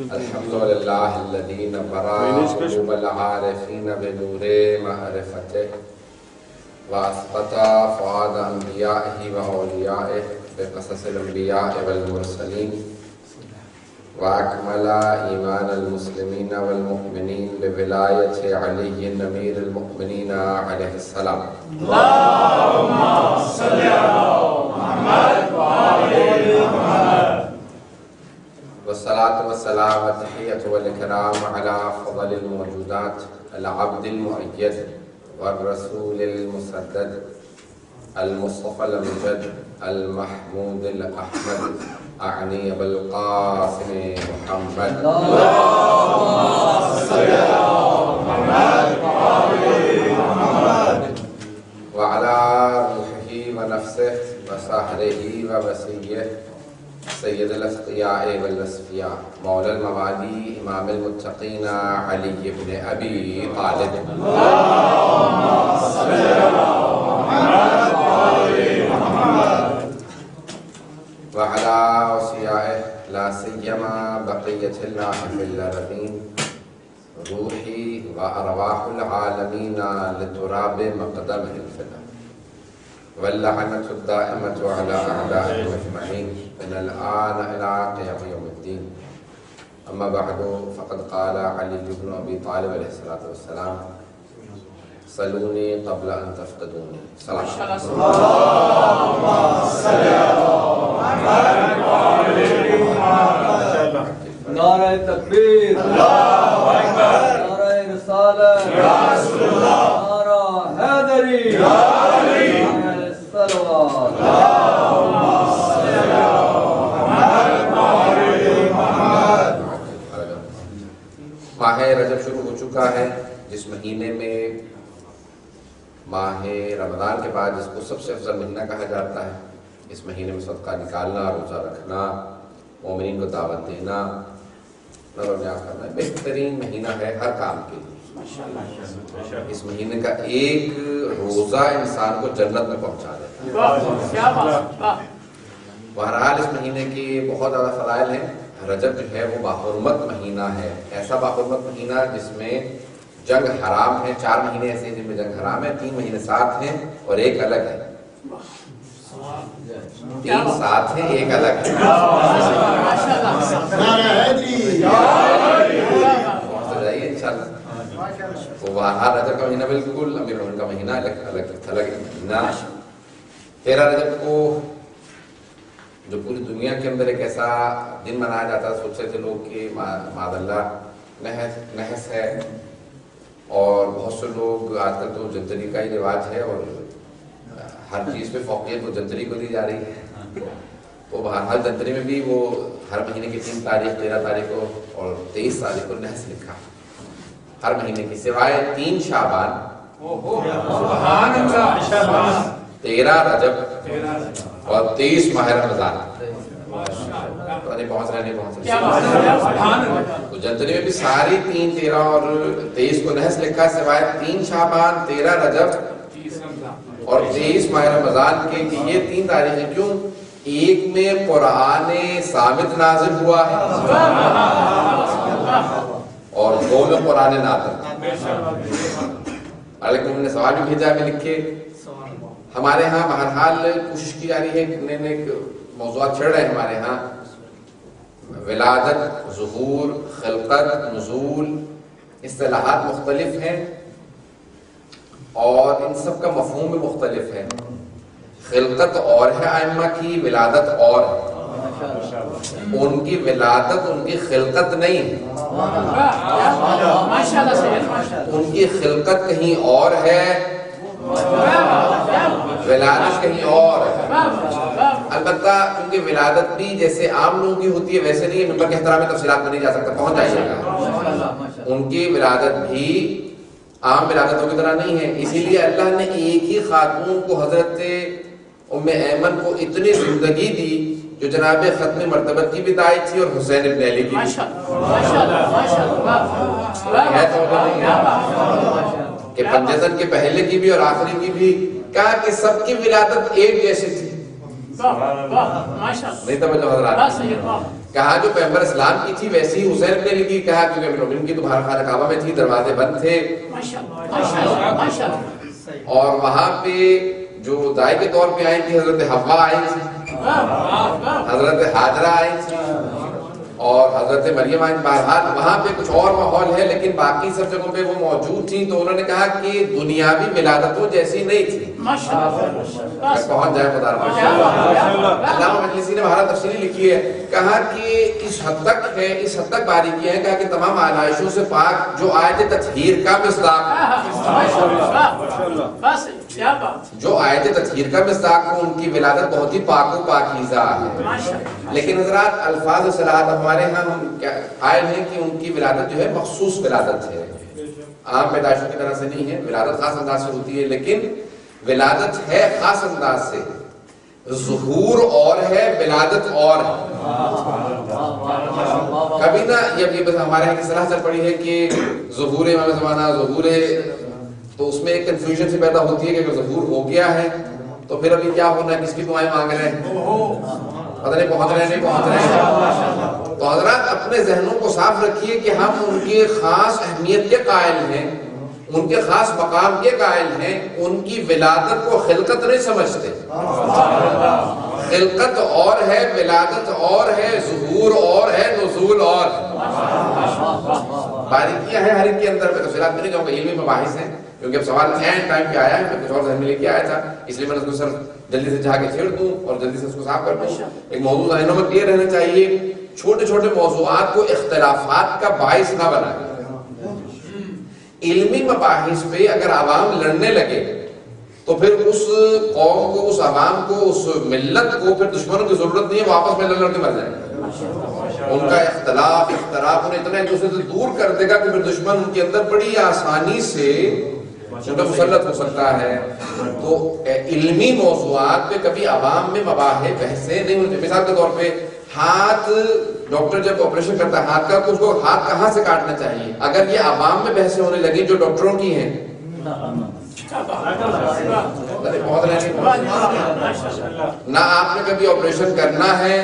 الحمد لله الذي نبر قلوب العارفين بنور معرفته وأثبت فؤاد أنبيائه وأوليائه بقصص الأنبياء والمرسلين وأكمل إيمان المسلمين والمؤمنين بولاية علي أمير المؤمنين عليه السلام. اللهم صل على محمد وآل محمد. والصلاة والسلام والتحية والإكرام على أفضل الموجودات العبد المؤيد والرسول المسدد المصطفى الأمجد المحمود الأحمد أعني بالقاسم محمد. اللهم صل على محمد وآل محمد. وعلى روحه ونفسه وسحره ووسيه سید الأتقیاء والأصفیاء مولا الموالي امام المتقین علی بن ابی طالب. اللهم صل على محمد وآل محمد. وعلى أوصيائه لا سيما بقية الله في الأرضين روحي وأرواح العالمين لتراب مقدمه الفداء واللعنة الدائمة على أعدائهم أجمعين من الآن إلى قيام يوم الدين. أما بعد فقد قال علي بن أبي طالب عليه الصلاة والسلام صلوني قبل أن تفتدوني. صلاة اللهم صل على محمد وآل محمد. نعرہ تکبیر، اللہ اکبر، نعرہ رسالت، یا رسول اللہ، نعرہ حیدری، یا علی، نعرہ صلوات. اللهم صل على محمد وآل محمد. ماہ رجب شروع ہو چکا ہے، جس مہینے میں ماہ رمضان کے بعد جس کو سب سے افضل مہینہ کہا جاتا ہے. اس مہینے میں صدقہ نکالنا، روزہ رکھنا، مومنین کو دعوت دینا، نظر و نیاز کرنا بہترین مہینہ ہے ہر کام کے لیے. اس مہینے کا ایک روزہ انسان کو جنت میں پہنچا دیتا ہے. بہرحال اس مہینے کی بہت زیادہ فضائل ہیں. رجب جو ہے وہ باحرمت مہینہ ہے، ایسا باحرمت مہینہ جس میں جنگ حرام ہے. 4 مہینے ایسے ہیں جن میں جنگ حرام ہے، 3 مہینے ساتھ ہیں اور ایک الگ ہے. 3 ساتھ ہیں، ایک الگ ہے. پہنچ جائیے انشاءاللہ. وہ بہرحال رجب کا مہینہ بالکل امیر المومنین کا مہینہ الگ مہینہ. 13 رجب کو جو پوری دنیا کے اندر ایک ایسا دن منایا جاتا ہے، سوچ رہے تھے لوگ کہ معاذ اللہ نحس ہے، اور بہت سے لوگ آج کل تو جنتری کا ہی رواج ہے اور ہر چیز پہ فوقیت وہ جنتری کو دی جا رہی ہے. تو بہرحال جنتری میں بھی وہ ہر مہینے کی 3 تاریخ 13 تاریخ کو اور 23 تاریخ کو نحس لکھا ہر مہینے کی، سوائے 3 شعبان، سبحان اللہ، 13 رجب اور 23 ماہ رمضان. نہیں پہنچ رہے تو جنتری میں بھی ساری 3 13 اور 23 کو نحس لکھا ہے، سوائے 3 شعبان 13 رجب اور 23 ماہ رمضان کے. کہ یہ 3 تاریخیں کیوں؟ ایک میں قرآن ثابت نازل ہوا ہے اور 2 میں قرآن ناطق. علیکم نے سوال بھی بھیجا میں لکھے. ہمارے ہاں بہرحال کوشش کی جا رہی ہے، نئے نئے موضوعات چڑھ رہے ہیں ہمارے ہاں. ولادت، ظہور، خلقت، نزول، اصطلاحات مختلف ہیں اور ان سب کا مفہوم بھی مختلف ہے. خلقت اور ہے ائمہ کی، ولادت اور ہے. ان کی ولادت ان کی خلقت نہیں ہے، ان کی خلقت کہیں اور ہے، ولادت کہیں اور ہے. البتہ کیونکہ ولادت بھی جیسے عام لوگوں کی ہوتی ہے ویسے نہیں ہے، ممبر کے احترام میں تفصیلات میں نہیں جا سکتا، پہنچ جائیے گا. ان کی ولادت بھی عام ولادتوں کی طرح نہیں ہے. اسی لیے اللہ نے ایک ہی خاتون کو حضرت ام ایمن کو اتنی زندگی دی جو جناب ختم مرتبت کی بھی داعی تھی اور حسین ابن علی کی بھی. کہ پنجتن کے پہلے کی بھی اور آخری کی بھی، کہا کہ سب کی ولادت ایک جیسی تھی. نہیں توجہ حضرات، کہا جو پیغمبر اسلام کی تھی ویسی ہی حسین نے لکھی، کہا کیونکہ امیر المومنین کی تو باہر خانہ کعبہ میں تھی، دروازے بند تھے، اور وہاں پہ جو دائی کے طور پہ آئی تھی حضرت حوا آئی تھی، حضرت حاجرہ آئی تھی، اور حضرت مریم آئی، بہرحال وہاں پہ کچھ اور ماحول ہے، لیکن باقی سب جگہوں پہ وہ موجود تھیں. تو انہوں نے کہا کہ دنیاوی ولادتوں جیسی نہیں تھی. پہنچ جائے خدا علامہ مجلسی نے بہرحال تفصیلی لکھی ہے، کہا کہ اس حد تک ہے، اس حد تک باریکی ہے، کہا کہ تمام آلائشوں سے پاک جو آیت تطہیر کا مصداق، جو آیت تطہیر کا مصداق ہو، ان کی ولادت بہت ہی پاک و پاکیزہ ہے. لیکن حضرات الفاظ صلاحات ہمارے ہاں ہم قائل ہیں کہ ان کی ولادت جو ہے مخصوص ولادت ہے، عام پیدائشوں کی طرح سے نہیں ہے. ولادت خاص انداز سے ہوتی ہے، لیکن ولادت ہے خاص انداز سے، ظہور اور ہے، ولادت اور ہے. کبھی نہ یہ بس ہمارے یہاں کی صلاح چل پڑی ہے کہ ظہور امام زمانہ، ظہور، تو اس میں ایک کنفیوژن سے پیدا ہوتی ہے کہ اگر ظہور ہو گیا ہے تو پھر ابھی کیا ہونا ہے، کس کی دعائیں مانگ رہے ہیں، پتہ نہیں پہنچ رہے ہیں نہیں پہنچ رہے ہیں. تو حضرات اپنے ذہنوں کو صاف رکھیے کہ ہم ان کی خاص اہمیت کے قائل ہیں، ان کے خاص مقام کے قائل ہیں. ان کی ولادت کو خلقت نہیں سمجھتے، خلقت اور ہے، ولادت اور ہے، ظہور اور ہے، نزول اور. باریکیاں ہیں ہر ایک کے اندر. میں تفصیلات میں نہیں جاؤں گا، علمی مباحث ہیں، کیونکہ اب سوال اینڈ ٹائم پہ آیا ہے، میں کچھ اور ذہن میں لے کے آیا تھا، اس لیے میں نے اس کو سر جلدی سے جا کے چھیڑ دوں اور جلدی سے اس کو صاف کر دوں. ایک موضوع ذہنوں میں کلیئر رہنا چاہیے، چھوٹے چھوٹے موضوعات کو اختلافات کا باعث نہ بنائیں. علمی مباحث پہ اگر عوام لڑنے لگے تو پھر اس قوم کو، اس عوام کو، اس ملت کو پھر دشمنوں کی ضرورت نہیں ہے، وہ آپس میں لڑ کے مر جائیں گے. ان کا اختلاف انہیں اتنا ایک دوسرے سے دور کر دے گا کہ پھر دشمن ان کے اندر بڑی آسانی سے ان کا مسلط ہو سکتا ہے. تو علمی موضوعات پہ کبھی عوام میں مباحث بحثیں نہیں ہوتی. مثال کے طور پہ ہاتھ، ڈاکٹر جب آپریشن کرتا ہے ہاتھ کا تو اس کو ہاتھ کہاں سے کاٹنا چاہیے، اگر یہ عوام میں بحثیں ہونے لگی جو ڈاکٹروں کی ہیں، نہ آپ نے کبھی آپریشن کرنا ہے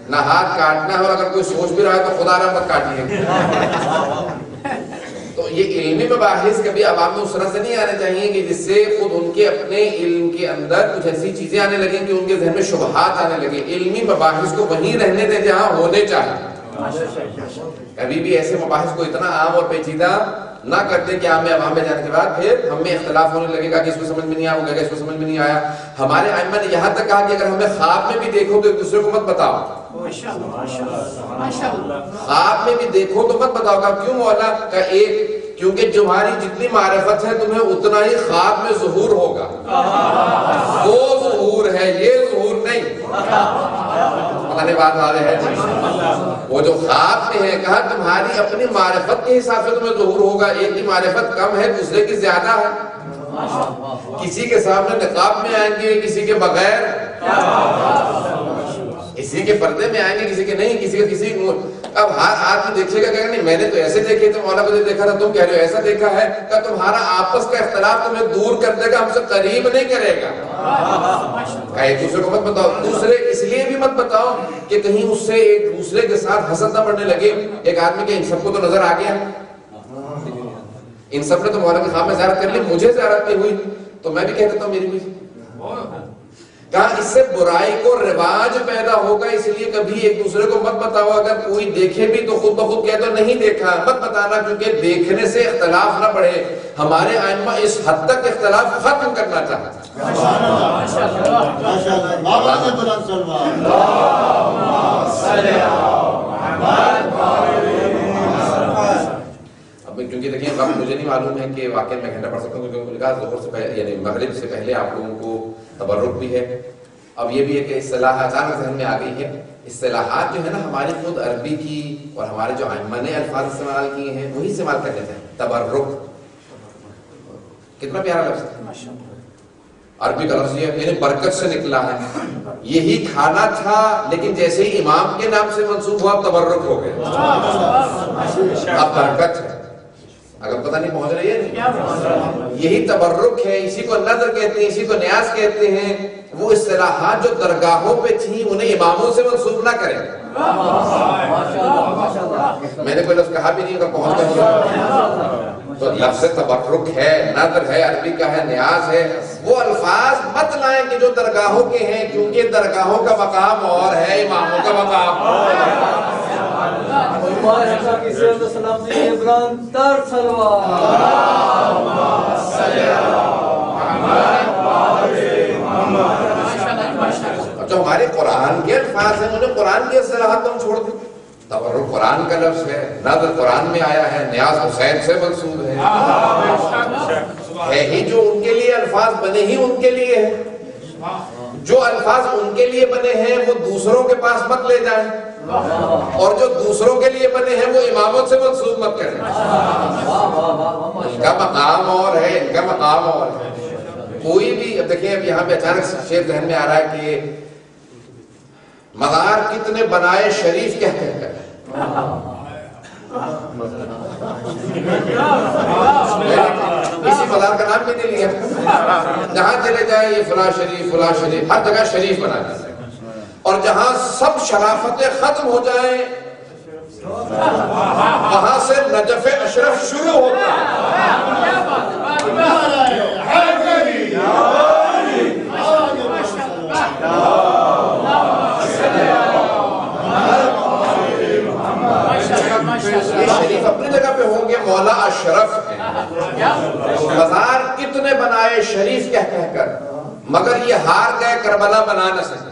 نہ ہاتھ کاٹنا ہے، اور اگر کوئی سوچ بھی رہا ہے تو خدا رحمت کاٹیے. تو یہ علمی مباحث کبھی عوام میں اس طرح سے نہیں آنے چاہیے کہ جس سے خود ان کے اپنے علم کے اندر کچھ ایسی چیزیں آنے لگیں کہ ان کے ذہن میں شبہات آنے لگے. علمی مباحث کو وہیں رہنے دیں جہاں ہونے چاہیے. کبھی بھی ایسے مباحث کو اتنا عام اور پیچیدہ نہ کرتے کہ عوام میں جانے کے بعد پھر ہم میں اختلاف ہونے لگے گا کہ اس کو سمجھ میں نہیں آیا، وہ کہے گا اس کو سمجھ میں نہیں آیا. ہمارے ائمہ نے یہاں تک کہا کہ اگر ہمیں خواب میں بھی دیکھو تو ایک دوسرے کو مت بتاؤ، خواب میں بھی دیکھو تو مت بتاؤ. کہ کیوں مولا؟ کہ ایک، کیونکہ تمہاری جتنی معرفت ہے تمہیں اتنا ہی خواب میں ظہور ہوگا. وہ ظہور ہے، یہ ظہور نہیں. بات واضح ہے. وہ جو خواب میں ہے، کہا تمہاری اپنی معرفت کے حساب سے تمہیں ظہور ہوگا. ایک کی معرفت کم ہے، دوسرے کی زیادہ ہے. کسی کے سامنے نقاب میں آئیں گے، کسی کے بغیر، کسی کے پردے میں آئیں گے، کسی کے نہیں، کسی کا کسی. اب ہر آدمی دیکھے گا کہ نہیں میں نے تو ایسے دیکھے تھے، مولا کو دیکھا تھا، تم کہہ رہے ہو ایسا دیکھا ہے. کہ تمہارا آپس کا اختلاف تمہیں دور کر دے گا، ہم سے قریب نہیں کرے گا. کہ ایک دوسرے کو مت بتاؤ. دوسرے اس لیے بھی مت بتاؤ کہ کہیں اس سے ایک دوسرے کے ساتھ حسد نہ بڑھنے لگے. ایک آدمی کے ان سب کو تو نظر آ گیا، ان سب نے تو مولا کے خواب میں زیارت کر لی، مجھے زیارت نہیں ہوئی تو میں بھی کہہ دیتا ہوں میری بھی. کہا اس سے برائی کو رواج پیدا ہوگا، اس لیے کبھی ایک دوسرے کو مت بتاؤ. اگر کوئی دیکھے بھی تو خود بخود کہہ دو نہیں دیکھا، مت بتانا، کیونکہ دیکھنے سے اختلاف نہ بڑھے. ہمارے ائمہ اس حد تک اختلاف ختم کرنا چاہتے ہیں. کیونکہ دیکھیں وقت مجھے نہیں معلوم ہے کہ واقعی میں گھنٹہ پڑھ سکتا ہوں، کیونکہ لکھا ظہر سے پہلے یعنی مغرب سے پہلے آپ لوگوں کو تبرک بھی ہے. اب یہ بھی ہے کہ اصطلاح اچانک ذہن میں آ گئی ہے. اصطلاحات جو ہے نا ہماری خود عربی کی اور ہمارے جو ائمہ نے الفاظ استعمال کیے ہیں وہی استعمال کر لیتے ہیں. تبرک کتنا پیارا لفظ ہے، عربی کا لفظ یہ یعنی برکت سے نکلا ہے. یہی کھانا تھا لیکن جیسے ہی امام کے نام سے منسوب ہوا تبرک ہو گیا، اب برکت ہے. اگر پتہ نہیں پہنچ رہی ہے نہیں، یہی تبرک ہے، اسی کو نظر کہتے ہیں، اسی کو نیاز کہتے ہیں۔ وہ اصطلاحات جو درگاہوں پہ تھیں انہیں اماموں سے منسوب نہ کریں۔ میں نے کوئی لفظ کہا بھی نہیں، اگر پہنچ گیا تو لفظ تبرک ہے، نظر ہے، عربی کا ہے، نیاز ہے، وہ الفاظ مت لائیں کہ جو درگاہوں کے ہیں، کیونکہ درگاہوں کا مقام اور ہے، اماموں کا مقام اور ہے۔ جو ہمارے قرآن کے الفاظ ہیں انہیں قرآن کی اصطلاحات تو ہم چھوڑ دیں۔ تبرک قرآن کا لفظ ہے، نظر قرآن میں آیا ہے، نیاز حسین سے منسوب ہے ہی جو ان کے لیے الفاظ بنے ہی ان کے لیے ہے۔ جو الفاظ ان کے لیے بنے ہیں وہ دوسروں کے پاس مت لے جائیں، اور جو دوسروں کے لیے بنے ہیں وہ اماموں سے منسوب مت کریں۔ ان کا مقام اور ہے، ان کا مقام اور ہے۔ کوئی بھی اب دیکھیں، اب یہاں پہ اچانک شعر ذہن میں آ رہا ہے کہ مزار کتنے بنائے شریف کیا کہتے ہیں، کسی مزار کا نام بھی نہیں لیا، جہاں چلے جائیں یہ فلاں شریف فلاں شریف، ہر جگہ شریف بنا دیا، اور جہاں سب شرافتیں ختم ہو جائیں وہاں سے نجف اشرف شروع ہوتا ہے۔ یہ شریف اپنی جگہ پہ ہوں گے، مولا اشرف ہیں۔ مزار کتنے بنائے شریف کہہ کر، مگر یہ ہار گئے کربلا بنا نہ سکے۔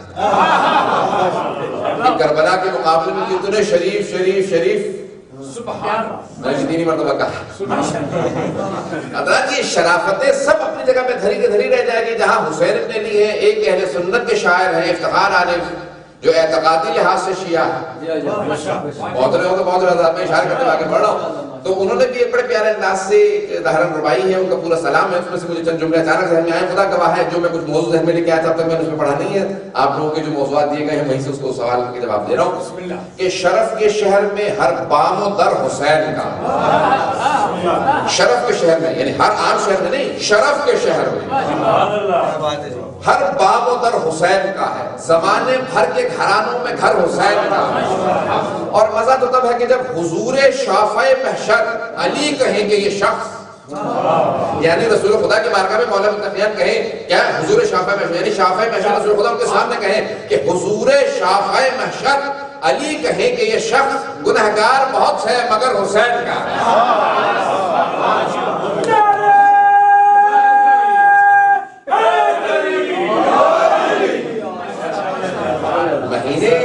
کربلا کے مقابلے میں کتنے شریف شریف شریف تینی مرتبہ کہا۔ حضرات یہ شرافتیں سب اپنی جگہ پہ دھری کے دھری رہ جائے گی۔ جہاں حسین ابن علی ہیں، ایک اہل سنت کے شاعر ہیں، افتخار عارف، جو اعتقادی لحاظ سے شیعہ ہے، بہت رہے ہو تو بہت رہا، میں اشارہ کرتے آگے بڑھ رہا ہوں، تو انہوں نے بھی ایک بڑے پیارے انداز سے ظاہراً ربائی ہے، ان کا پورا سلام ہے، اس میں سے مجھے چند جملے اچانک ذہن میں آئے، خدا گواہ ہے جو میں کچھ موضوع ذہن میں لے کے آیا تھا اب تک میں نے اس میں پڑھا نہیں ہے، آپ لوگوں کے جو موضوعات دیے گئے ہیں وہیں سے اس کو سوال کے جواب دے رہا ہوں کہ شرف کے شہر میں ہر بام و در حسین کا، شرف کے شہر میں یعنی ہر عام شہر میں نہیں، شرف کے شہر میں ہر بام و در حسین کا ہے، زمانے بھر کے گھرانوں میں گھر حسین کا ہے۔ اور مزہ تو تب ہے کہ جب حضور شافع محشر علی کہیں گے یہ شخص، یعنی رسول خدا کی بارگاہ میں مولا متقیان کہیں کیا حضور شافع محشر، یعنی شافع محشر رسول خدا ان کے سامنے کہیں کہ حضور شافع محشر علی کہیں کہ یہ شخص گنہگار بہت ہے مگر حسین کا ہے۔ مہینے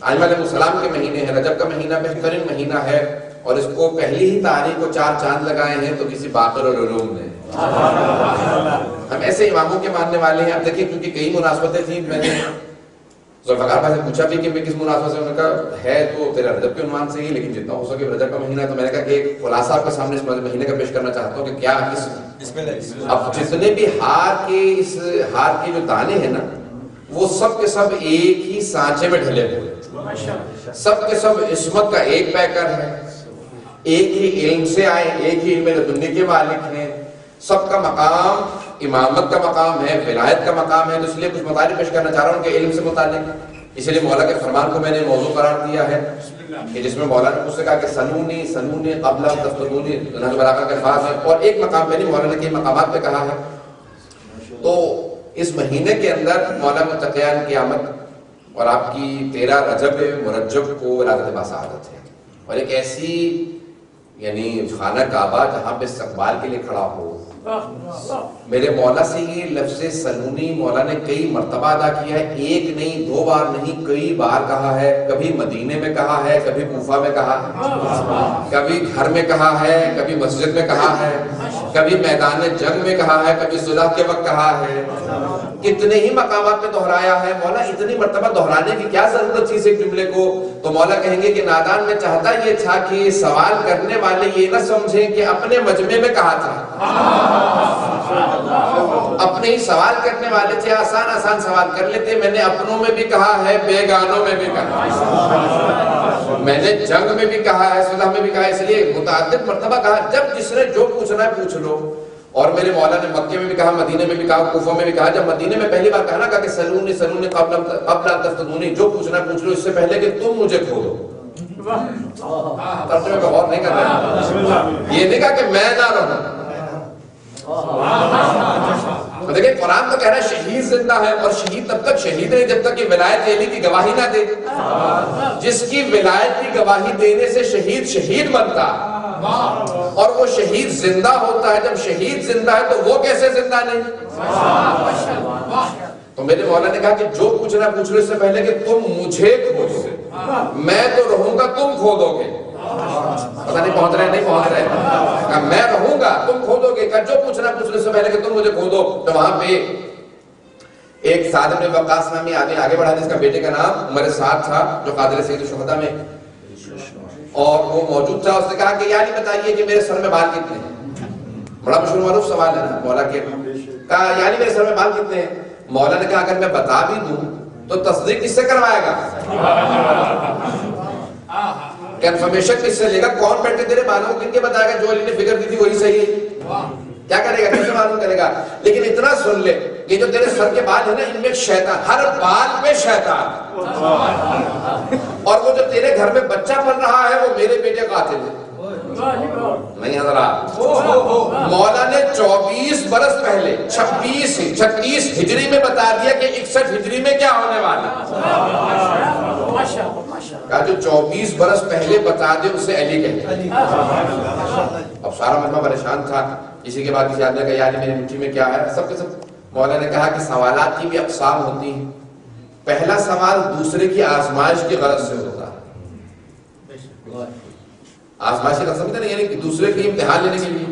علیہ السلام کے مہینے ہیں، رجب کا مہینہ بہترین مہینہ ہے، اور اس کو پہلی ہی تاریخ کو 4 چاند لگائے ہیں تو کسی باقر العلوم نے۔ ہم ایسے اماموں کے ماننے والے ہیں۔ اب دیکھیں کیونکہ کئی مناسبتیں تھیں، میں نے ذوالفقار بھائی سے پوچھا بھی کہ میں کس مناسبت سے، انہوں نے کہا ہے تو تیرا رجب کے عنوان سے ہی، لیکن جتنا ہو سکے رجب کا مہینہ ہے، تو میں نے کہا کہ ایک خلاصہ آپ کے سامنے اس مہینے کا پیش کرنا چاہتا ہوں کہ کیا اب جتنے بھی ہار کے جو دانے ہیں نا وہ سب کے سب ایک ہی سانچے میں ڈھلے ہوئے، سب کے سب عصمت کا ایک پیکر ہے، ایک ہی علم سے آئے، ایک ہی علم لدنی کے مالک ہیں، سب کا مقام امامت کا مقام ہے، ولایت کا مقام ہے۔ تو اس لیے کچھ مطالب پیش کرنا چاہ رہا ہوں کہ علم سے متعلق، اس لیے مولا کے فرمان کو میں نے موضوع قرار دیا ہے کہ جس میں مولا نے مجھ سے کہا کہ سنونی قبل تفتنونی، نہج بلاغہ کے الفاظ ہیں، اور ایک مقام پہ نہیں، مولا نے کئی مقامات پہ کہا ہے۔ تو اس مہینے کے اندر مولا متقیان کی آمد اور آپ کی 13 رجب مرجب کو ولادت باسعادت ہے، اور ایک ایسی یعنی خانہ کعبہ جہاں پہ استقبال کے لیے کھڑا ہو۔ میرے مولا سے یہ لفظ سنونی مولا نے کئی مرتبہ ادا کیا ہے، ایک نہیں 2 بار نہیں، کئی بار کہا ہے۔ کبھی مدینے میں کہا ہے، کبھی کوفہ میں کہا ہے، کبھی گھر میں کہا ہے، کبھی مسجد میں کہا ہے، کبھی میدان جنگ میں کہا ہے، کبھی صلح کے وقت کہا ہے، کتنے ہی مقامات میں دہرایا ہے۔ مولا اتنی مرتبہ دہرانے کی کیا ضرورت تھی اس ایک جملے کو؟ تو مولا کہیں گے کہ نادان میں چاہتا یہ تھا کہ سوال کرنے والے یہ نہ سمجھیں کہ اپنے مجمع میں کہا تھا، اپنے ہی سوال کرنے والے تھے، آسان آسان سوال کر لیتے. میں نے اپنوں میں بھی کہا ہے، بیگانوں میں بھی کہا ہے، میں نے جنگ میں بھی کہا ہے، صلح میں بھی کہا ہے. اس لیے متعدد مرتبہ کہا جب جس نے جو پوچھنا ہے پوچھ لو. اور میرے مولا نے مکے میں بھی کہا، مدینے میں بھی کہا، کوفہ میں بھی کہا. جب مدینے میں پہلی بار کہا نا کہ سلونی سلونی قبل ان تفتنونی، جو پوچھنا ہے پوچھ لو اس سے پہلے کہ تم مجھے کھولو. ترجمے پہ غور نہیں کر رہے. یہ نہیں کہا کہ میں نہ رہوں. دیکھیں قرآن تو کہہ رہا ہے شہید زندہ ہے، اور شہید تب تک شہید ہے جب تک کہ ولایت علی کی گواہی نہ دے. جس کی ولایت کی گواہی دینے سے شہید شہید بنتا، اور وہ شہید زندہ ہوتا ہے. جب شہید زندہ ہے تو وہ کیسے زندہ نہیں؟ تو میرے مولا نے کہا کہ جو پوچھنا پوچھ لو اس سے پہلے کہ تم مجھے کھودو. میں تو رہوں گا، تم کھودو گے. پتہ نہیں پہنچ رہے نہیں پہنچ رہے. کہا میں رہوں گا، تم کھودو گے. کہا جو پوچھنا پوچھ لو اس سے پہلے کہ تم مجھے کھودو. تو وہاں پہ ایک سعد بن وقاص نامی آدمی آگے بڑھا جس کا بیٹے کا نام عمر سعد تھا، جو قادر سید الشہداء میں، اور وہ موجود تھا. اس نے کہا کہ یعنی بتائیے کہ میرے سر میں بال کتنے ہیں. بڑا مشہور معروف سوال ہے نا مولا کے. کہا یعنی میرے سر میں بال کتنے ہیں. مولا نے کہا اگر میں بتا بھی دوں تو تصدیق کس سے کروائے گا؟ کنفرمیشن کس سے لے گا؟ کون بیٹھ کے تیرے بالوں کو کن کے بتائے گا جو علی نے فکر کی تھی وہی صحیح ہے؟ کیا کرے گا؟ کیسے معلوم کرے گا؟ لیکن اتنا سن لے کہ جو تیرے سر کے بال ہیں نا ان میں شیطان، ہر بال پہ شیطان، اور وہ جو تیرے گھر میں بچہ پل رہا ہے وہ میرے بیٹے قاتل ہے. نہیں حضرات، مولا نے 24 برس پہلے 36 ہجری میں بتا دیا کہ 61 ہجری میں کیا ہونے والا. کہا جو 24 برس پہلے بتا دے اسے علی کہتے ہیں. اب سارا مجمع پریشان تھا. اسی کے بعد کسی آدمی نے کہا یعنی میری مٹھی میں کیا ہے؟ سب کے سب مولا نے کہا کہ سوالات کی بھی اقسام ہوتی ہیں. پہلا سوال دوسرے کی آزمائش کی غرض سے ہوتا ہے. آزمائش کا سمجھتے نہیں، یعنی کہ دوسرے کی امتحان لینے کے لیے.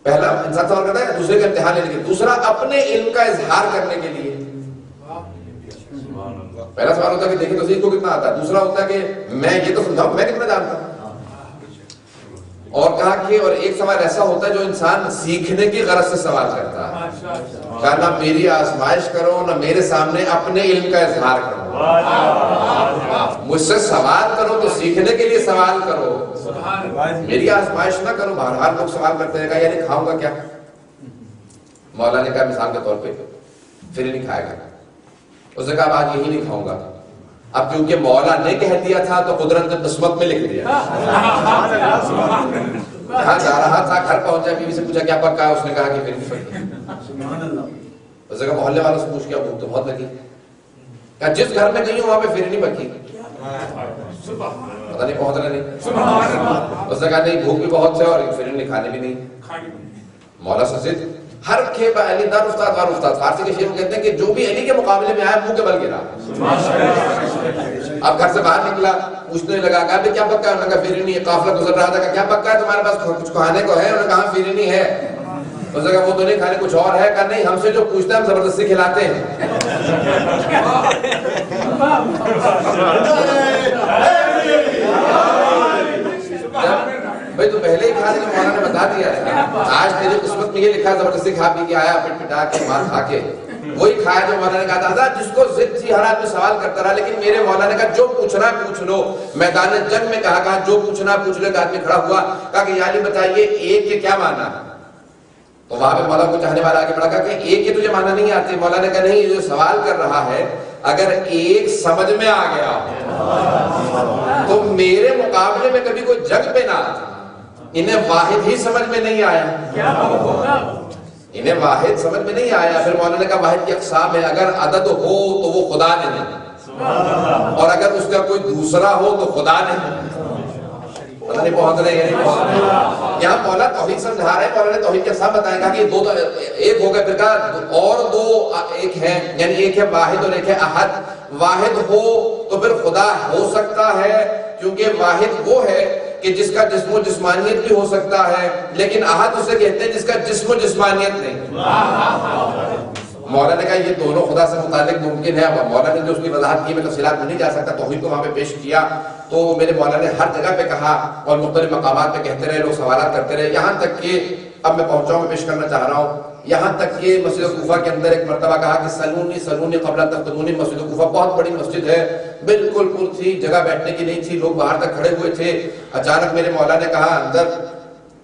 پہلا انسان سوال کرتا ہے دوسرے کا امتحان لینے کے لیے. دوسرا اپنے علم کا اظہار کرنے کے لیے. پہلا سوال ہوتا ہے کہ دیکھیں تو صحیح کو کتنا آتا ہے. دوسرا ہوتا ہے کہ میں یہ تو سمجھاؤں میں کتنا جانتا ہوں. اور کہا کہ اور ایک سوال ایسا ہوتا ہے جو انسان سیکھنے کی غرض سے سوال کرتا ہے. کہا نہ میری آزمائش کرو نہ میرے سامنے اپنے علم کا اظہار کرو. مجھ سے سوال کرو تو سیکھنے کے لیے سوال کرو، میری آزمائش نہ کرو. بہرحال لوگ سوال کرتے ہیں. کہا یعنی کھاؤں گا کیا؟ مولا نے کہا مثال کے طور پہ پھر نہیں کھائے گا. اس نے کہا آج یہی نہیں کھاؤں گا. اب کیونکہ مولا نے کہہ دیا تھا تو قدرت نے قسمت میں لکھ دیا. جہاں جا رہا تھا گھر پہنچا، بیوی سے پوچھا کیا پکا ہے؟ اس نے کہا کہ پھر نہیں پکی. اس نے کہا محلے والوں سے پوچھ کیا بھوک تو بہت لگی. کہا جس گھر میں گئی ہوں وہاں پہ پھر نہیں پکی. پتہ نہیں پہنچ رہے نہیں. اس نے کہا نہیں بھوک بھی بہت ہے اور پھر نہیں کھانے بھی نہیں. مولا سے ضد ہر کھیپ علی دار استاد وار استاد. فارسی کے شعر میں کہتے ہیں کہ جو بھی علی کے مقابلے میں آیا منہ کے بل گرا. اب گھر سے باہر نکلا پوچھنے لگا کہا کیا پکا ہے؟ انہوں نے کہا فیرنی. قافلہ گزر رہا تھا کہ کیا پکا ہے تمہارے پاس کچھ کھانے کو ہے؟ انہوں نے کہا فیرنی ہے. اس نے کہا وہ تو نہیں کھانے کچھ اور ہے. کہا نہیں ہم سے جو پوچھتے ہیں ہم زبردستی کھلاتے ہیں. بھائی تو پہلے ہی کھانے کا مولا نے بتا دیا ہے. آج تیری قسمت میں یہ لکھا زبردستی کھا پی کے آیا پٹ پٹا کے مار کھا کے وہی کھایا جو مولا نے کہا تھا. جس کو ضد تھی ہر آدمی سوال کرتا رہا، لیکن میرے مولا نے کہا جو پوچھنا پوچھ لو. میدان جنگ میں کہا جو پوچھنا پوچھ لو. ایک آدمی کھڑا ہوا کہا کہ یعنی بتائیے ایک کے کیا معنی ہے؟ تو وہاں پہ مولا کو چاہنے والا آگے بڑھا کہا کہ ایک کے تجھے معنی نہیں آتے. مولا نے کہا نہیں، یہ جو سوال کر رہا ہے اگر ایک سمجھ میں آ گیا تو میرے مقابلے میں کبھی کوئی جنگ پہ نہ آتا. انہیں واحد ہی سمجھ میں نہیں آیا. انہیں واحد سمجھ میں نہیں آیا. پھر مولانا نے کہا واحد کی اقسام ہے. اگر عدد ہو تو وہ خدا نے نہیں، اور اگر اس کا کوئی دوسرا ہو تو خدا نے نہیں. پتہ نہیں پہنچ رہے ہیں. یہاں مولا توحید سمجھا رہے ہیں. مولا نے توحید کے ساتھ بتایا گا کہ دو تو ایک ہو گئے، پھر کہا اور دو ایک ہیں، یعنی ایک ہے واحد اور ایک ہے احد. واحد ہو تو پھر خدا ہو سکتا ہے، کیونکہ واحد وہ ہے کہ جس کا جسم و جسمانیت بھی ہو سکتا ہے، لیکن احد اسے کہتے ہیں جس کا جسم و جسمانیت نہیں. مولا نے کہا یہ دونوں خدا سے متعلق ممکن ہے. اب مولا نے جو اس کی وضاحت کی میں تفصیلات میں نہیں جا سکتا، توحید کو وہاں پہ پیش کیا. تو میرے مولا نے ہر جگہ پہ کہا اور مختلف مقامات پہ کہتے رہے، لوگ سوالات کرتے رہے، یہاں تک کہ اب میں پہنچا ہوں، میں پیش کرنا چاہ رہا ہوں، یہاں تک کہ مسجد کوفہ کے اندر ایک مرتبہ کہا کہ سلونی سلونی قبل تفتنونی. مسجد کوفہ بہت بڑی مسجد ہے، بالکل پر تھی، جگہ بیٹھنے کی نہیں تھی، لوگ باہر تک کھڑے ہوئے تھے. اچانک میرے مولا نے کہا، اندر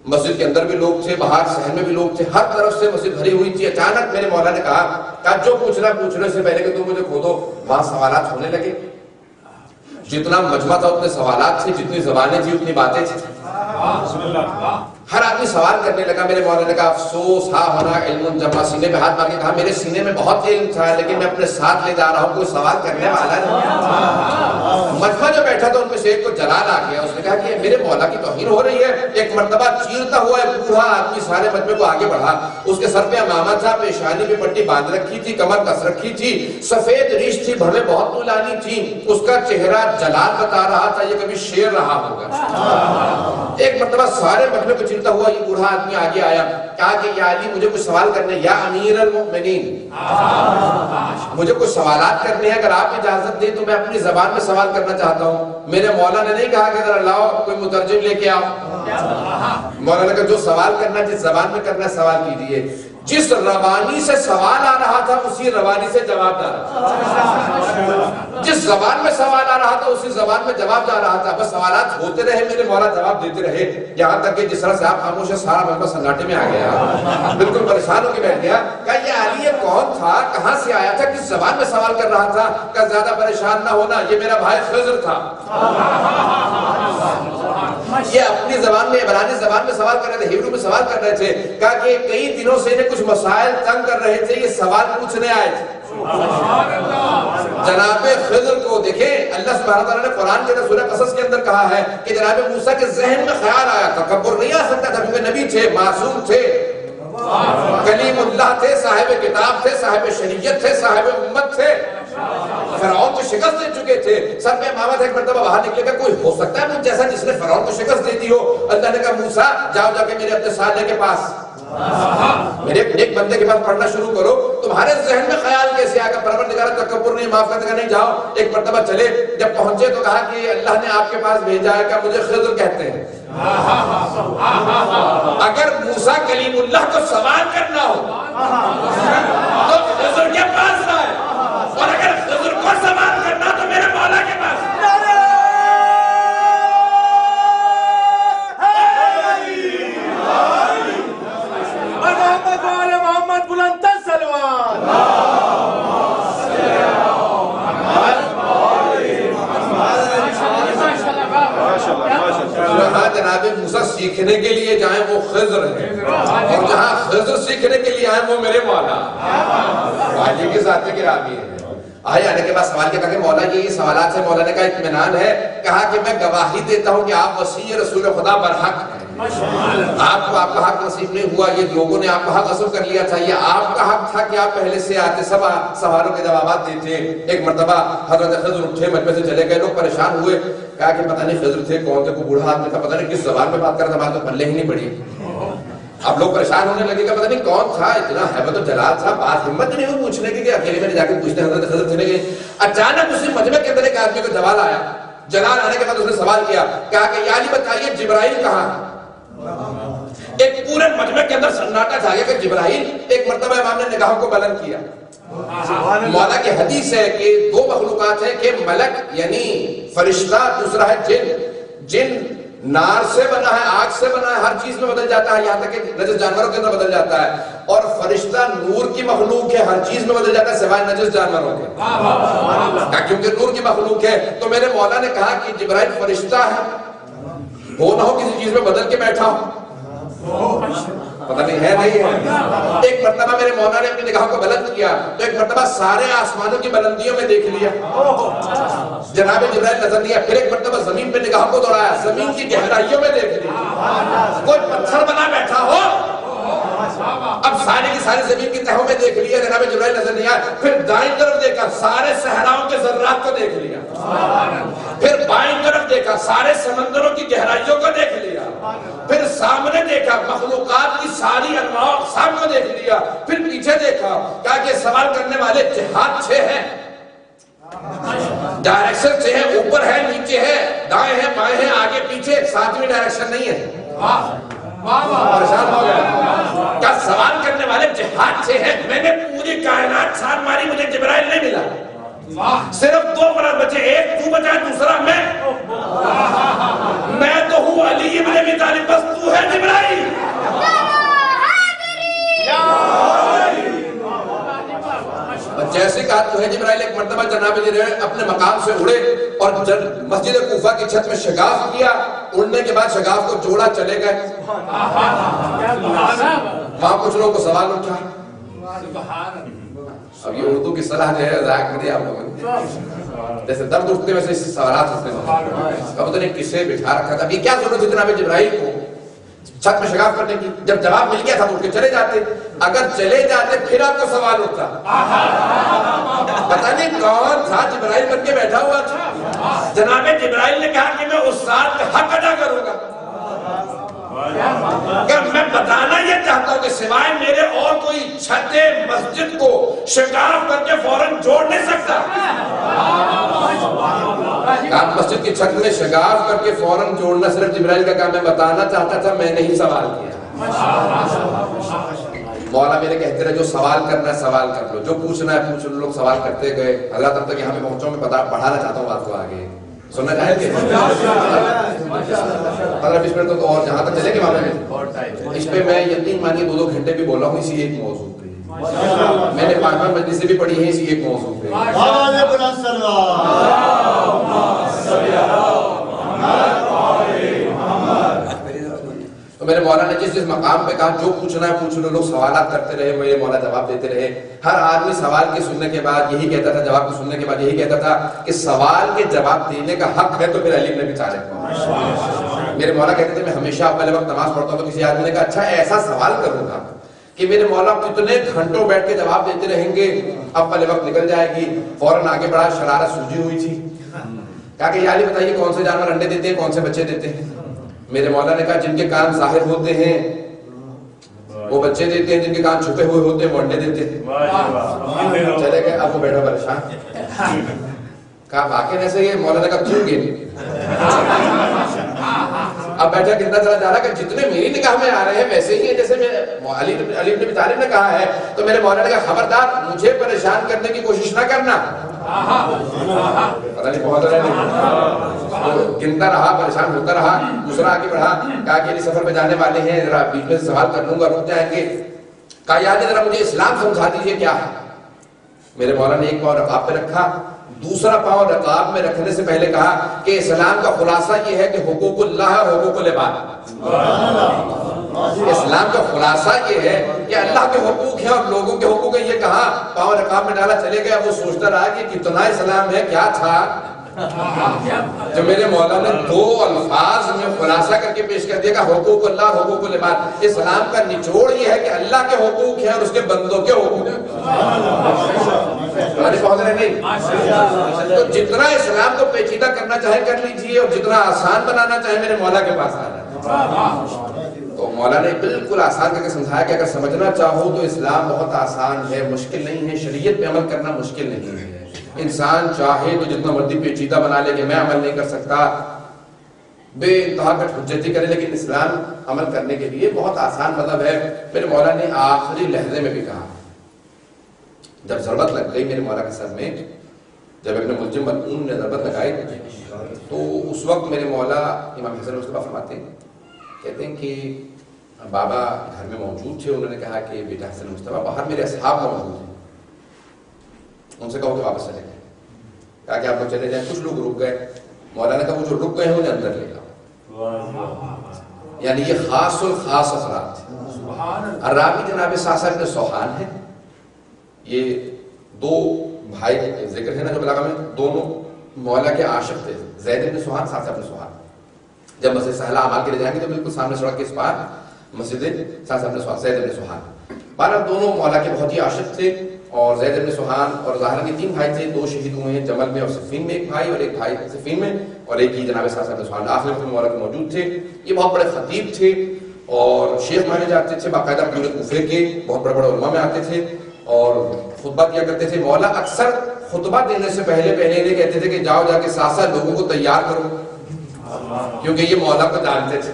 مسجد کے اندر بھی لوگ تھے، باہر صحن میں بھی لوگ تھے، ہر طرف سے مسجد بھری ہوئی تھی. اچانک میرے مولا نے کہا جو پوچھنے سے پہلے کہ تم مجھے کھودو. وہاں سوالات ہونے لگے، جتنا مجمع تھا اتنے سوالات تھے، جتنی زبانیں تھی اتنی باتیں تھیں. ہر آدمی سوال کرنے لگا. میرے مولانا نے کہا افسوس ہا ہونا علم جمع. سینے پہ ہاتھ مار کے کہا میرے سینے میں بہت علم تھا لیکن میں اپنے ساتھ لے جا رہا ہوں، کوئی سوال کرنے والا نہیں. مجمع جو بیٹھا تھا ان میں سے ایک کو جلال آ گیا. اس نے کہا کہ میرے مولا کی توہین ہو رہی ہے. ایک مرتبہ چیرتا ہوا ایک بوڑھا آدمی سارے مجمع کو آگے بڑھا. اس کے سر پہ امامہ تھا، پیشانی پہ پٹی باندھ رکھی تھی، کمر کس رکھی تھی، سفید ریش تھی، بھویں بہت طولانی تھی. اس کا چہرہ جلال بتا رہا تھا یہ کبھی شیر رہا ہوگا. ایک مرتبہ سارے مجمع کو چیرتا ہوا یہ بوڑھا آدمی آگے آیا. کہا کہ یا علی مجھے کچھ سوال کرنے، یا امیر المؤمنین مجھے کچھ سوالات کرنے ہیں، اگر آپ اجازت دیں تو میں اپنی زبان میں سوال کرنا چاہتا ہوں. میرے مولا نے نہیں کہا کہ ذرا لاؤ کوئی مترجم لے کے آؤ. مولا نے کہا جو سوال کرنا جس زبان میں کرنا سوال کیجیے. جس روانی سے سوال آ رہا تھا اسی روانی سے جواب جا رہا. جس زبان میں سوال آ رہا تھا اسی زبان میں جواب جا رہا تھا. بس سوالات ہوتے رہے، میرے مولا جواب دیتے رہے، یہاں تک کہ جس طرح سے آپ خاموش ہے سارا مجمع سناٹے میں آ گیا، بالکل پریشان ہو کے بیٹھ گیا. کہا یہ علی یہ کون تھا، کہاں سے آیا تھا، کس زبان میں سوال کر رہا تھا؟ کہا زیادہ پریشان نہ ہونا، یہ میرا بھائی خضر تھا. یہ اپنی زبان میں عبرانی زبان میں سوال کر رہے تھے، ہیبرو میں سوال کر رہے تھے. کہا کہ کئی دنوں سے انہیں کچھ مسائل تنگ کر رہے تھے، یہ سوال پوچھنے آئے تھے. جناب خضر کو دیکھیں، اللہ سبحانہ تعالیٰ نے قرآن کے اندر سورہ قصص کے اندر کہا ہے کہ جناب موسیٰ کے ذہن میں خیال آیا. تکبر نہیں آ سکتا تھا کیونکہ نبی تھے، معصوم تھے، کلیم اللہ تھے، صاحب کتاب تھے، صاحب شریعت تھے، صاحب امت تھے، فرعون کو شکست دے چکے تھے. سر پہ امامہ تھا. ایک مرتبہ باہر نکلے گا کوئی ہو سکتا ہے مجھ جیسا جس نے فرعون کو شکست دے دی ہو؟ اللہ نے کہا موسیٰ جاؤ جا کے میرے اپنے سالے کے پاس، میرے ایک بندے کے پاس پڑھنا شروع کرو. تمہارے ذہن میں خیال کیسے آگا؟ پروردگار تکبر نہیں، معاف کرنے کا نہیں. جاؤ. ایک مرتبہ چلے، جب پہنچے تو کہا کہ اللہ نے آپ کے پاس بھیجا ہے. کہ مجھے خضر کہتے ہیں. اگر موسیٰ کلیم اللہ کو سوال کرنا ہو تو خضر کے پاس آئے، اور اگر خضر کو سوال کرنا تو میرے مولا کے پاس. محمد بلند سلوان. جہاں جناب موسیٰ سیکھنے کے لیے جائیں وہ خضر ہیں، اور جہاں خضر سیکھنے کے لیے آئیں وہ میرے مولا. واجی کے ساتھ گرامی ہے. آئے آنے کے بعد سوال کیا کہ مولا یہ سوالات سے مولا نے کہا اطمینان ہے. کہا کہ میں گواہی دیتا ہوں کہ آپ وسیع رسول خدا برحق ہیں. آپ کو آپ کا حق نصیب نہیں ہوا، یہ لوگوں نے آپ کا حق غصب کر لیا تھا. یہ آپ کا حق تھا کہ آپ پہلے سے آتے سب سوالوں کے جوابات دیتے. ایک مرتبہ حضرت خضر اٹھے، مجمع سے چلے گئے. لوگ پریشان ہوئے. کہا کہ پتہ نہیں خضر تھے کون تھے، کوئی بوڑھا آدمی تھا، پتہ نہیں کس زبان میں بات کر رہا تھا، بات تو پلے ہی نہیں پڑی. اب لوگ پریشان ہونے لگے کہ پتہ نہیں کون تھا، اتنا ہیبت و جلال تھا، بات ہمت نہیں ہوئی پوچھنے کی کہ اکیلے میں جا کے پوچھتے ہیں حضرت خضر تھے نہیں. اچانک اسی مجمع کے اندر ایک آدمی کو جلال آیا. جلال آنے کے بعد اس نے سوال کیا. کہا کہ یا علی بتائیے جبرائیل کہاں ہے؟ ایک پورے مجمع کے اندر سناٹا چھا گیا کہ جبرائیل. ایک مرتبہ امام نے نگاہوں کو بلند کیا. مولا کی حدیث ہے کہ دو مخلوقات ہیں کہ ملک یعنی فرشتہ، دوسرا ہے جن. جن نار سے بنا ہے، آگ سے بنا ہے، ہر چیز میں بدل جاتا ہے، یہاں تک کہ نجس جانوروں کے اندر بدل جاتا ہے. اور فرشتہ نور کی مخلوق ہے، ہر چیز میں بدل جاتا ہے سوائے نجس جانوروں کے، کیونکہ نور کی مخلوق ہے. تو میرے مولا نے کہا کہ جبرائیل فرشتہ ہے، وہ نہ ہو کسی چیز میں بدل کے بیٹھا ہو، پتہ نہیں ہے نہیں ہے. ایک مرتبہ میرے مولا نے اپنی نگاہوں کو بلند کیا تو ایک مرتبہ سارے آسمانوں کی بلندیوں میں دیکھ لیا، جناب جبرائیل نظر نہیں آیا. پھر ایک مرتبہ زمین پہ نگاہوں کو دوڑایا، زمین کی گہرائیوں میں دیکھ لیا. کوئی پتھر بنا بیٹھا ہو، اب سارے کی ساری زمین کی تہوں میں دیکھ لیا، جناب جبرائیل نظر نہیں آیا. پھر دائیں طرف دیکھا، سارے صحراؤں کے ذرات کو دیکھ لیا. پھر بائیں طرف دیکھا، سارے سمندروں کی گہرائیوں کو دیکھ لیا. پھر سامنے دیکھا، مخلوقات کی ساری انواع و اقسام کو دیکھ لیا. پھر پیچھے دیکھا، کہا کہ سوال کرنے والے جہات 6 ہیں، ڈائریکشن 6 ہیں، اوپر ہے، نیچے ہے، دائیں ہیں، بائیں ہیں، آگے پیچھے، 7ویں ڈائریکشن نہیں ہے. پریشان ہو گیا. ہاتھ سے ہے. میں نے پوری کائنات چھان ماری, مجھے جبرائیل نہیں ملا. صرف 2 فرد بچے, ایک تو بچا, دوسرا میں تو ہوں علی ابن ابی طالب, بس تو ہے جبرائیل. جیسے کہا تو ہے جبرائیل, ایک مرتبہ جناب جبرائیل اپنے مقام سے اڑے اور مسجد کوفہ کی چھت میں شگاف کیا. اڑنے کے بعد شگاف کو جوڑا, چلے گئے. وہاں کچھ لوگوں کو سوال اٹھا. اب یہ اردو کی صلاح جو ہے ذائق کر دیا آپ لوگوں نے, جیسے درد اٹھتے ویسے اس سوالات اٹھتے ہیں. اب تو نے کسے بٹھا رکھا تھا, اب یہ کیا ضرورت ہے جناب جبرائیل کو چھت میں شگاف کرنے کی؟ جب جواب مل گیا تھا تو اٹھ کے چلے جاتے. اگر چلے جاتے پھر آپ کو سوال اٹھتا, پتہ نہیں کون تھا جبرائیل بن کے بیٹھا ہوا تھا. جناب جبرائیل نے کہا کہ میں اس ذات کا حق ادا کروں گا. کہ میں بتانا یہ چاہتا ہوں کہ سوائے میرے اور کوئی چھت مسجد کو شگاف کر کے فوراً جوڑ نہیں سکتا. مسجد کی چھت میں شگاف کر کے فوراً جوڑنا صرف جبرائیل کا کام. میں بتانا چاہتا تھا, میں نہیں سوال کیا. مولا میرے کہتے رہے جو سوال کرنا ہے سوال کر لو, جو پوچھنا ہے پوچھ لو. لوگ سوال کرتے گئے. حضرت اب تک یہاں پہ پہنچا ہوں, میں بڑھانا چاہتا ہوں بات کو آگے. سننا چاہیں گے 15-20 منٹ تو اور جہاں تک چلے گے وہاں پہ. اس پہ میں یقین مانیے 2 گھنٹے بھی بول رہا ہوں اسی ایک موضوع پہ. میں نے 5 مجلسیں بھی پڑھی ہیں اسی ایک موضوع پہ. تو میرے مولا نے جس مقام پہ کہا جو پوچھنا ہے پوچھ لو. لوگ سوالات کرتے رہے, میرے مولا جواب دیتے رہے. ہر آدمی سوال کے سننے کے بعد یہی کہتا تھا, جواب کے سننے کے بعد یہی کہتا تھا کہ سوال کے جواب دینے کا حق ہے تو پھر علی بن ابی طالب. میرے مولا کہتے تھے میں ہمیشہ اول وقت نماز پڑھتا ہوں تو کسی آدمی نے کہا اچھا ایسا سوال کروں گا کہ میرے مولا کتنے گھنٹوں بیٹھ کے جواب دیتے رہیں گے, اول وقت نکل جائے گی. فوراً آگے بڑھا, شرارت سوجی ہوئی تھی. کہا کہ یا علی بتائیے کون سے جانور انڈے دیتے ہیں, کون سے بچے دیتے ہیں؟ میرے مولا نے کہا جن کے کان ظاہر ہوتے ہیں وہ بچے دیتے ہیں, جن کے کان چھپے ہوئے ہوتے ہیں وہ انڈے دیتے ہیں. چلے گئے. اب وہ بیٹھا پریشان. کہا واقعی ایسے ہی؟ مولا نے کہا کیوں گن. اب بیٹھا کتنا چلا جا رہا کہ جتنے میری نگاہ میں آ رہے ہیں ویسے ہی ہیں جیسے میں علی بن ابی طالب نے کہا ہے. تو میرے مولا نے کہا خبردار مجھے پریشان کرنے کی کوشش نہ کرنا. پتہ نہیں بہت گنتا رہا, پریشان ہوتا رہا. دوسرا آگے بڑھا, کہا کہ سفر پہ جانے والے ہیں, ذرا بیچ میں سوال کر لوں گا, رک جائیں گے. کہا یاد ہے ذرا مجھے اسلام سمجھا دیجیے کیا ہے. میرے مولا نے ایک پاؤں رکاب پہ رکھا, دوسرا پاؤں رکاب میں رکھنے سے پہلے کہا کہ اسلام کا خلاصہ یہ ہے کہ حقوق اللہ ہے, حقوق العباد. اسلام کا خلاصہ یہ ہے کہ اللہ کے حقوق ہیں اور لوگوں کے حقوق ہیں. یہ کہا, پاؤں رکاب میں ڈالا, چلے گیا. وہ سوچتا رہا کہ کتنا اسلام ہے, کیا تھا. جو میرے مولا نے 2 الفاظ میں خلاصہ کر کے پیش کر دیا کہ حقوق اللہ, حقوق العباد. اسلام کا نچوڑ یہ ہے کہ اللہ کے حقوق ہیں اور اس کے بندوں کے حقوق ہیں. نہیں تو جتنا اسلام کو پیچیدہ کرنا چاہے کر لیجئے, اور جتنا آسان بنانا چاہے میرے مولا کے پاس آنا. تو مولا نے بالکل آسان کر کے سمجھایا کہ اگر سمجھنا چاہو تو اسلام بہت آسان ہے, مشکل نہیں ہے. شریعت پہ عمل کرنا مشکل نہیں ہے. انسان چاہے تو جتنا مرضی پیچیدہ بنا لے کہ میں عمل نہیں کر سکتا, بے انتہا کا حجتی کرے, لیکن اسلام عمل کرنے کے لیے بہت آسان مذہب ہے. میرے مولا نے آخری لحظے میں بھی کہا, جب ضربت لگ گئی میرے مولا کے سر میں, جب ابن ملجم ملعون نے ضربت لگائی تو اس وقت میرے مولا امام حسن مصطفیٰ فرماتے ہیں, کہتے ہیں کہ بابا گھر میں موجود تھے. انہوں نے کہا کہ بیٹا حسن مصطفیٰ باہر میرے اصحاب موجود ہیں, ان سے کہو کہ واپس چلے جائیں. کہا کہ آپ لوگ چلے جائیں. کچھ لوگ رک گئے. مولانا کہا وہ جو رک گئے ہیں انہیں اندر لے جاؤ. یعنی یہ خاص الخاص افراد تھے. الراوی جناب ساسا ابن سوحان ہے. یہ 2 بھائی ذکر ہے نا جو بلاغہ میں, دونوں مولا کے عاشق تھے, زید ابن سوحان, ساسا ابن سوحان. جب مسجد سہلا اعمال کے لیے جائیں گے تو بالکل سامنے سڑک کے اس پار مسجد ساسا ابن سوحان, زید ابن سوحان. بہرحال دونوں مولا کے بہت ہی عاشق تھے. اور زید ابن سوحان اور ظاہر کے 3 بھائی تھے. 2 شہید ہوئے ہیں جمل میں اور صفین میں, ایک بھائی, اور ایک بھائی صفین میں, اور ایک ہی جناب ساسا ابن سوحان آخر وقت میں مولا کے موجود تھے. یہ بہت بڑے خطیب تھے اور شیخ مانے جاتے تھے. باقاعدہ پورے کوفے کے بہت بڑے بڑے علماء میں آتے تھے اور خطبہ کیا کرتے تھے. مولا اکثر خطبہ دینے سے پہلے انہیں کہتے تھے کہ جاؤ جا کے ساتھ لوگوں کو تیار کرو, کیونکہ یہ مولا کو جانتے تھے.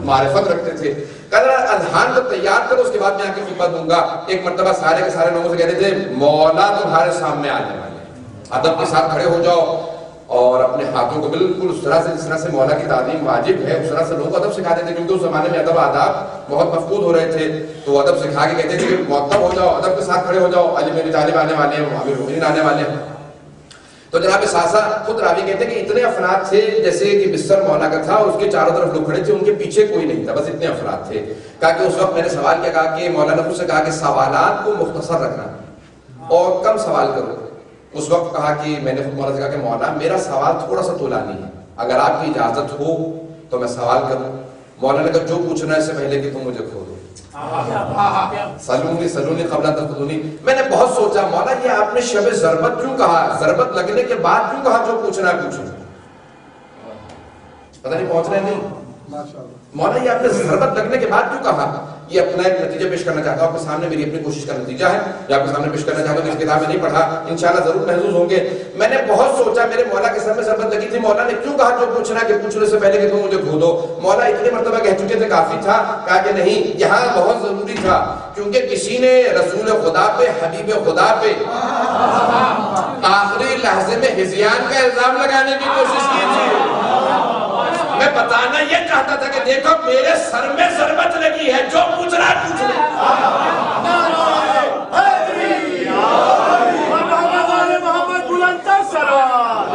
معرفت رکھتے تھے. کہا اذہان کو تیار کرو, اس کے بعد میں آ کے خطبہ دوں گا. ایک مرتبہ سارے کے سارے لوگوں سے کہتے تھے مولا تمہارے سامنے آنے والے ہیں, ادب کے ساتھ کھڑے ہو جاؤ اور اپنے ہاتھوں کو بالکل اس طرح سے جس طرح سے مولا کی تعظیم واجب ہے اس طرح سے لوگوں کو ادب سکھاتے تھے, کیونکہ اس زمانے میں ادب آداب بہت مفقود ہو رہے تھے. تو ادب سکھا کے کہتے تھے کہ مؤدب ہو جاؤ, ادب کے ساتھ کھڑے ہو جاؤ, علی بن طالب آنے والے ہیں, امیر المؤمنین آنے والے ہیں. تو جناب ساسا خود راوی کہتے ہیں کہ اتنے افراد تھے جیسے کہ بستر مولا کا تھا اور اس کے چاروں طرف لوگ کھڑے تھے, ان کے پیچھے کوئی نہیں تھا, بس اتنے افراد تھے. کہا کہ اس وقت میں نے سوال کیا, کہا کہ مولا نے مجھ سے کہا کہ سوالات کو مختصر رکھنا اور کم سوال کرو. اس وقت کہا کہ میں نے خود مولا سے کہا کہ مولا میرا سوال تھوڑا سا طولانی ہے, اگر آپ کی اجازت ہو تو میں سوال کروں. مولا نے کہا جو پوچھنا ہے اس سے پہلے کہ تم مجھے کھو دو. سلونی سلونی قبل ان تفضلونی. میں نے بہت سوچا مولا یہ آپ نے شب ضربت کیوں کہا, ضربت لگنے کے بعد کیوں کہا جو پوچھنا ہے پوچھو. پتہ نہیں پہنچ رہے نہیں مولا, یہ آپ نے ضربت لگنے کے بعد کیوں کہا. یہ اپنا ایک نتیجہ پیش کرنا چاہتا ہوں آپ کے سامنے, میری اپنی کوشش کا نتیجہ ہے یہ آپ کے سامنے پیش کرنا چاہتا ہوں. اس کتاب میں نہیں پڑھا, انشاءاللہ ضرور محظوظ ہوں گے. میں نے بہت سوچا, میرے مولا کے سر میں ضربت لگی تھی, مولا نے کیوں کہا جو پوچھنا کہ پوچھنے سے پہلے کہ تم مجھے کھو دو. مولا اتنی مرتبہ کہہ چکے تھے کافی تھا. کہا کہ نہیں, یہاں بہت ضروری تھا, کیونکہ کسی نے رسول خدا پہ, حبیب خدا پہ آخری لحظے میں ہذیان کا الزام لگانے کی کوشش کی تھی. میں بتانا یہ چاہتا تھا کہ دیکھو میرے سر میں ضربت لگی ہے, جو پوچھ رہا ہے پوچھ لے. محمد بلند سلوات.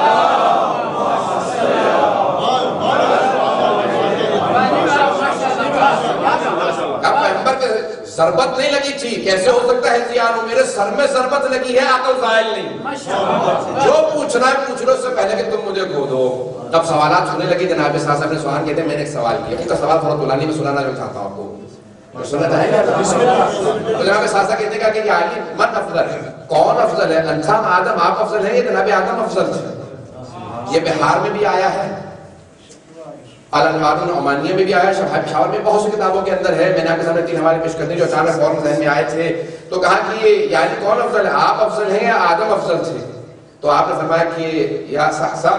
پیغمبر کے ضربت نہیں لگی تھی, کیسے ہو سکتا ہے ہو, میرے سر میں ضربت لگی ہے, عقل زائل نہیں. جو پوچھنا ہے پوچھ لو اس سے پہلے کہ تم مجھے کھو دو. جب سوالات سننے لگی جناب ساسا اپنے سوال کہتے ہیں میں نے ایک سوال کیا, ان کا سوال تھوڑا طولانی میں سنانا جو چاہتا ہوں آپ کو, سننا چاہیں گے. تو جناب ساسا کہتے ہیں کہ علی من افضل ہے, کون افضل ہے, انسان آدم آپ افضل ہیں یا جناب آدم افضل ہے. یہ بہار میں بھی آیا ہے, الانوار النعمانیہ میں بھی آیا, شاور میں بہت سی کتابوں کے اندر ہے. میں نے آپ کے سامنے 3 حوالے پیش کرتے ہیں جو اچانک فوراً ذہن میں آئے تھے. تو کہا کہ یہ یعنی کون افضل ہے, آپ افضل ہیں یا آدم افضل تھے. تو آپ نے فرمایا کہ یا ساسا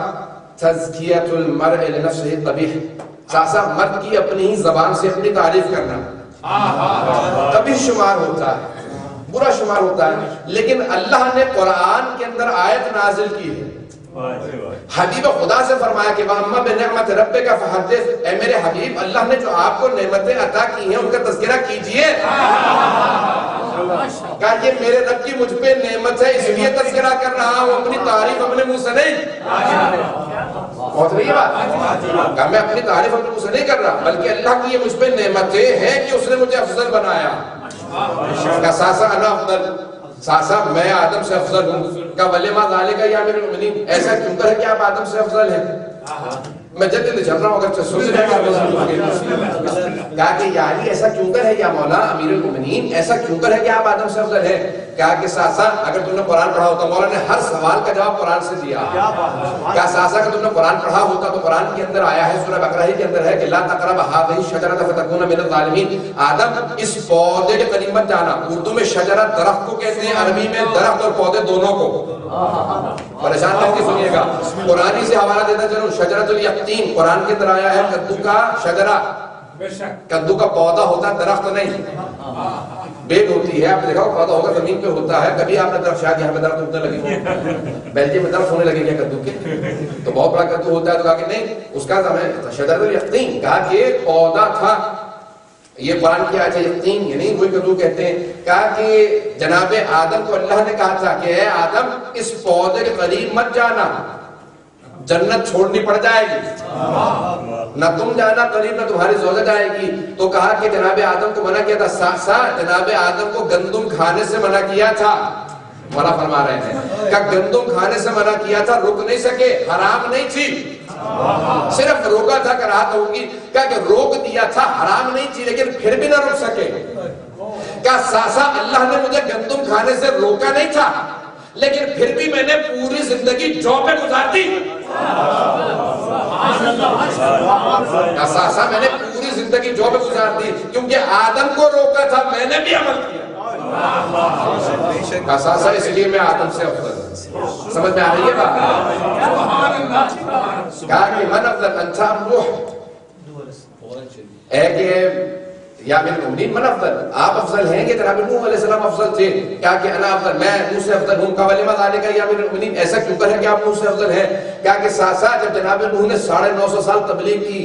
تزکیۃ المرء لنفسہ قبیح, ساسا مرد کی اپنی ہی زبان سے اپنی تعریف کرنا قبیح شمار ہوتا ہے, برا شمار ہوتا ہے. لیکن اللہ نے قرآن کے اندر آیت نازل کی ہے, حبیب خدا سے فرمایا کہ وَأَمَّا بِنِعْمَةِ رَبِّكَ فَحَدِّثْ, اے میرے حبیب اللہ نے جو آپ کو نعمتیں عطا کی ہیں ان کا تذکرہ کیجئے. کہا یہ میرے رب کی مجھ پہ نعمت ہے اس لیے تذکرہ کر رہا ہوں, اپنی تعریف اپنے منہ سے نہیں. پہنچ رہی ہے بات, کہا میں اپنی تعریف اپنے منہ سے نہیں کر رہا, بلکہ اللہ کی یہ مجھ پہ نعمتیں ہیں کہ اس نے مجھے افضل بنایا. کہا ساسا انا افضل, ساسا میں آدم سے افضل ہوں. کہا وَلِمَا ذَلِكَ یَا امیر المؤمنین, ایسا کیوں کر ہے کہ آپ آدم سے افضل ہیں. میں جلدی چل رہا ہوں اگر سن لیں گے. کہا کہ یعنی ایسا کیوں کر ہے یا مولا امیر المؤمنین, ایسا کیوں کر ہے کہ آپ آدم سے افضل ہیں. کہا کہ ساسا اگر تم نے قرآن پڑھا ہوتا, مولا نے ہر سوال کا جواب قرآن سے دیا. کہا ساسا اگر تم نے قرآن پڑھا ہوتا تو قرآن کے اندر آیا ہے, سورہ بقرہ کے اندر ہے کہ لا تقرب هذه الشجرة فتكون من الظالمین, آدم اس پودے کے قریب مت جانا. اردو میں شجرہ درخت کو کہتے ہیں, عربی میں درخت اور پودے دونوں کو. پریشان نہیں کی سنیے گا, قرآنی سے حوالہ دیتا چلو. شجرۃ الیقطین قرآن کے اندر آیا ہے کدو کا شجرہ, کدو کا پودا ہوتا ہے درخت نہیں, بیل ہوتی ہے. آپ نے دیکھا پودا ہوگا زمین پہ ہوتا ہے, کبھی آپ نے درخت شاید یہاں پہ درخت اگنے لگے, بیلجیم میں درخت ہونے لگے کیا کدو کے, تو بہت بڑا کدو ہوتا ہے. تو کہا کہ نہیں اس کا شجرۃ الیقطین, کہا کہ ایک پودا تھا. یہ قرآن کی آیت ہے یقین, یعنی وہی کدو کہتے ہیں. کہا کہ جناب آدم کو اللہ نے کہا تھا کہ اے آدم اس پودے کے قریب مت جانا, جنت چھوڑنی پڑ جائے گی, نہ تم جانا قریب نہ تمہاری زوجہ جائے گی. تو کہا کہ جناب آدم کو منع کیا تھا. ساسا جناب آدم کو گندم کھانے سے منع کیا تھا, مولا فرما رہے ہیں کہ گندم کھانے سے منع کیا تھا, رک نہیں سکے, حرام نہیں تھی, صرف روکا تھا کراہت ہوگی. کہا کہ روک دیا تھا, حرام نہیں تھی لیکن پھر بھی نہ رک سکے. کہا ساسا اللہ نے مجھے گندم کھانے سے روکا نہیں تھا لیکن پھر بھی میں نے پوری زندگی جو پہ گزار دی. ساسا میں نے پوری زندگی جو پہ گزار دی کیونکہ آدم کو روکا تھا, میں نے بھی عمل کیا. ساسا اس لیے میں آدم سے افضل ہوں. سمجھ میں آ رہی ہے بات؟ کہا کہ من افضل انسان روح اے کہ یا امیر المؤمنین من افضل، آپ افضل ہیں کہ جناب نوح علیہ السلام افضل تھے؟ کیا کہ انا افضل، میں نوح سے افضل ہوں۔ قال لما ذلك یا امیر المؤمنین، ایسا کیوں کر ہے کہ آپ نوح سے افضل ہیں؟ کیا کہ ساتھ ساتھ جب جناب نوح نے 950 سال تبلیغ کی،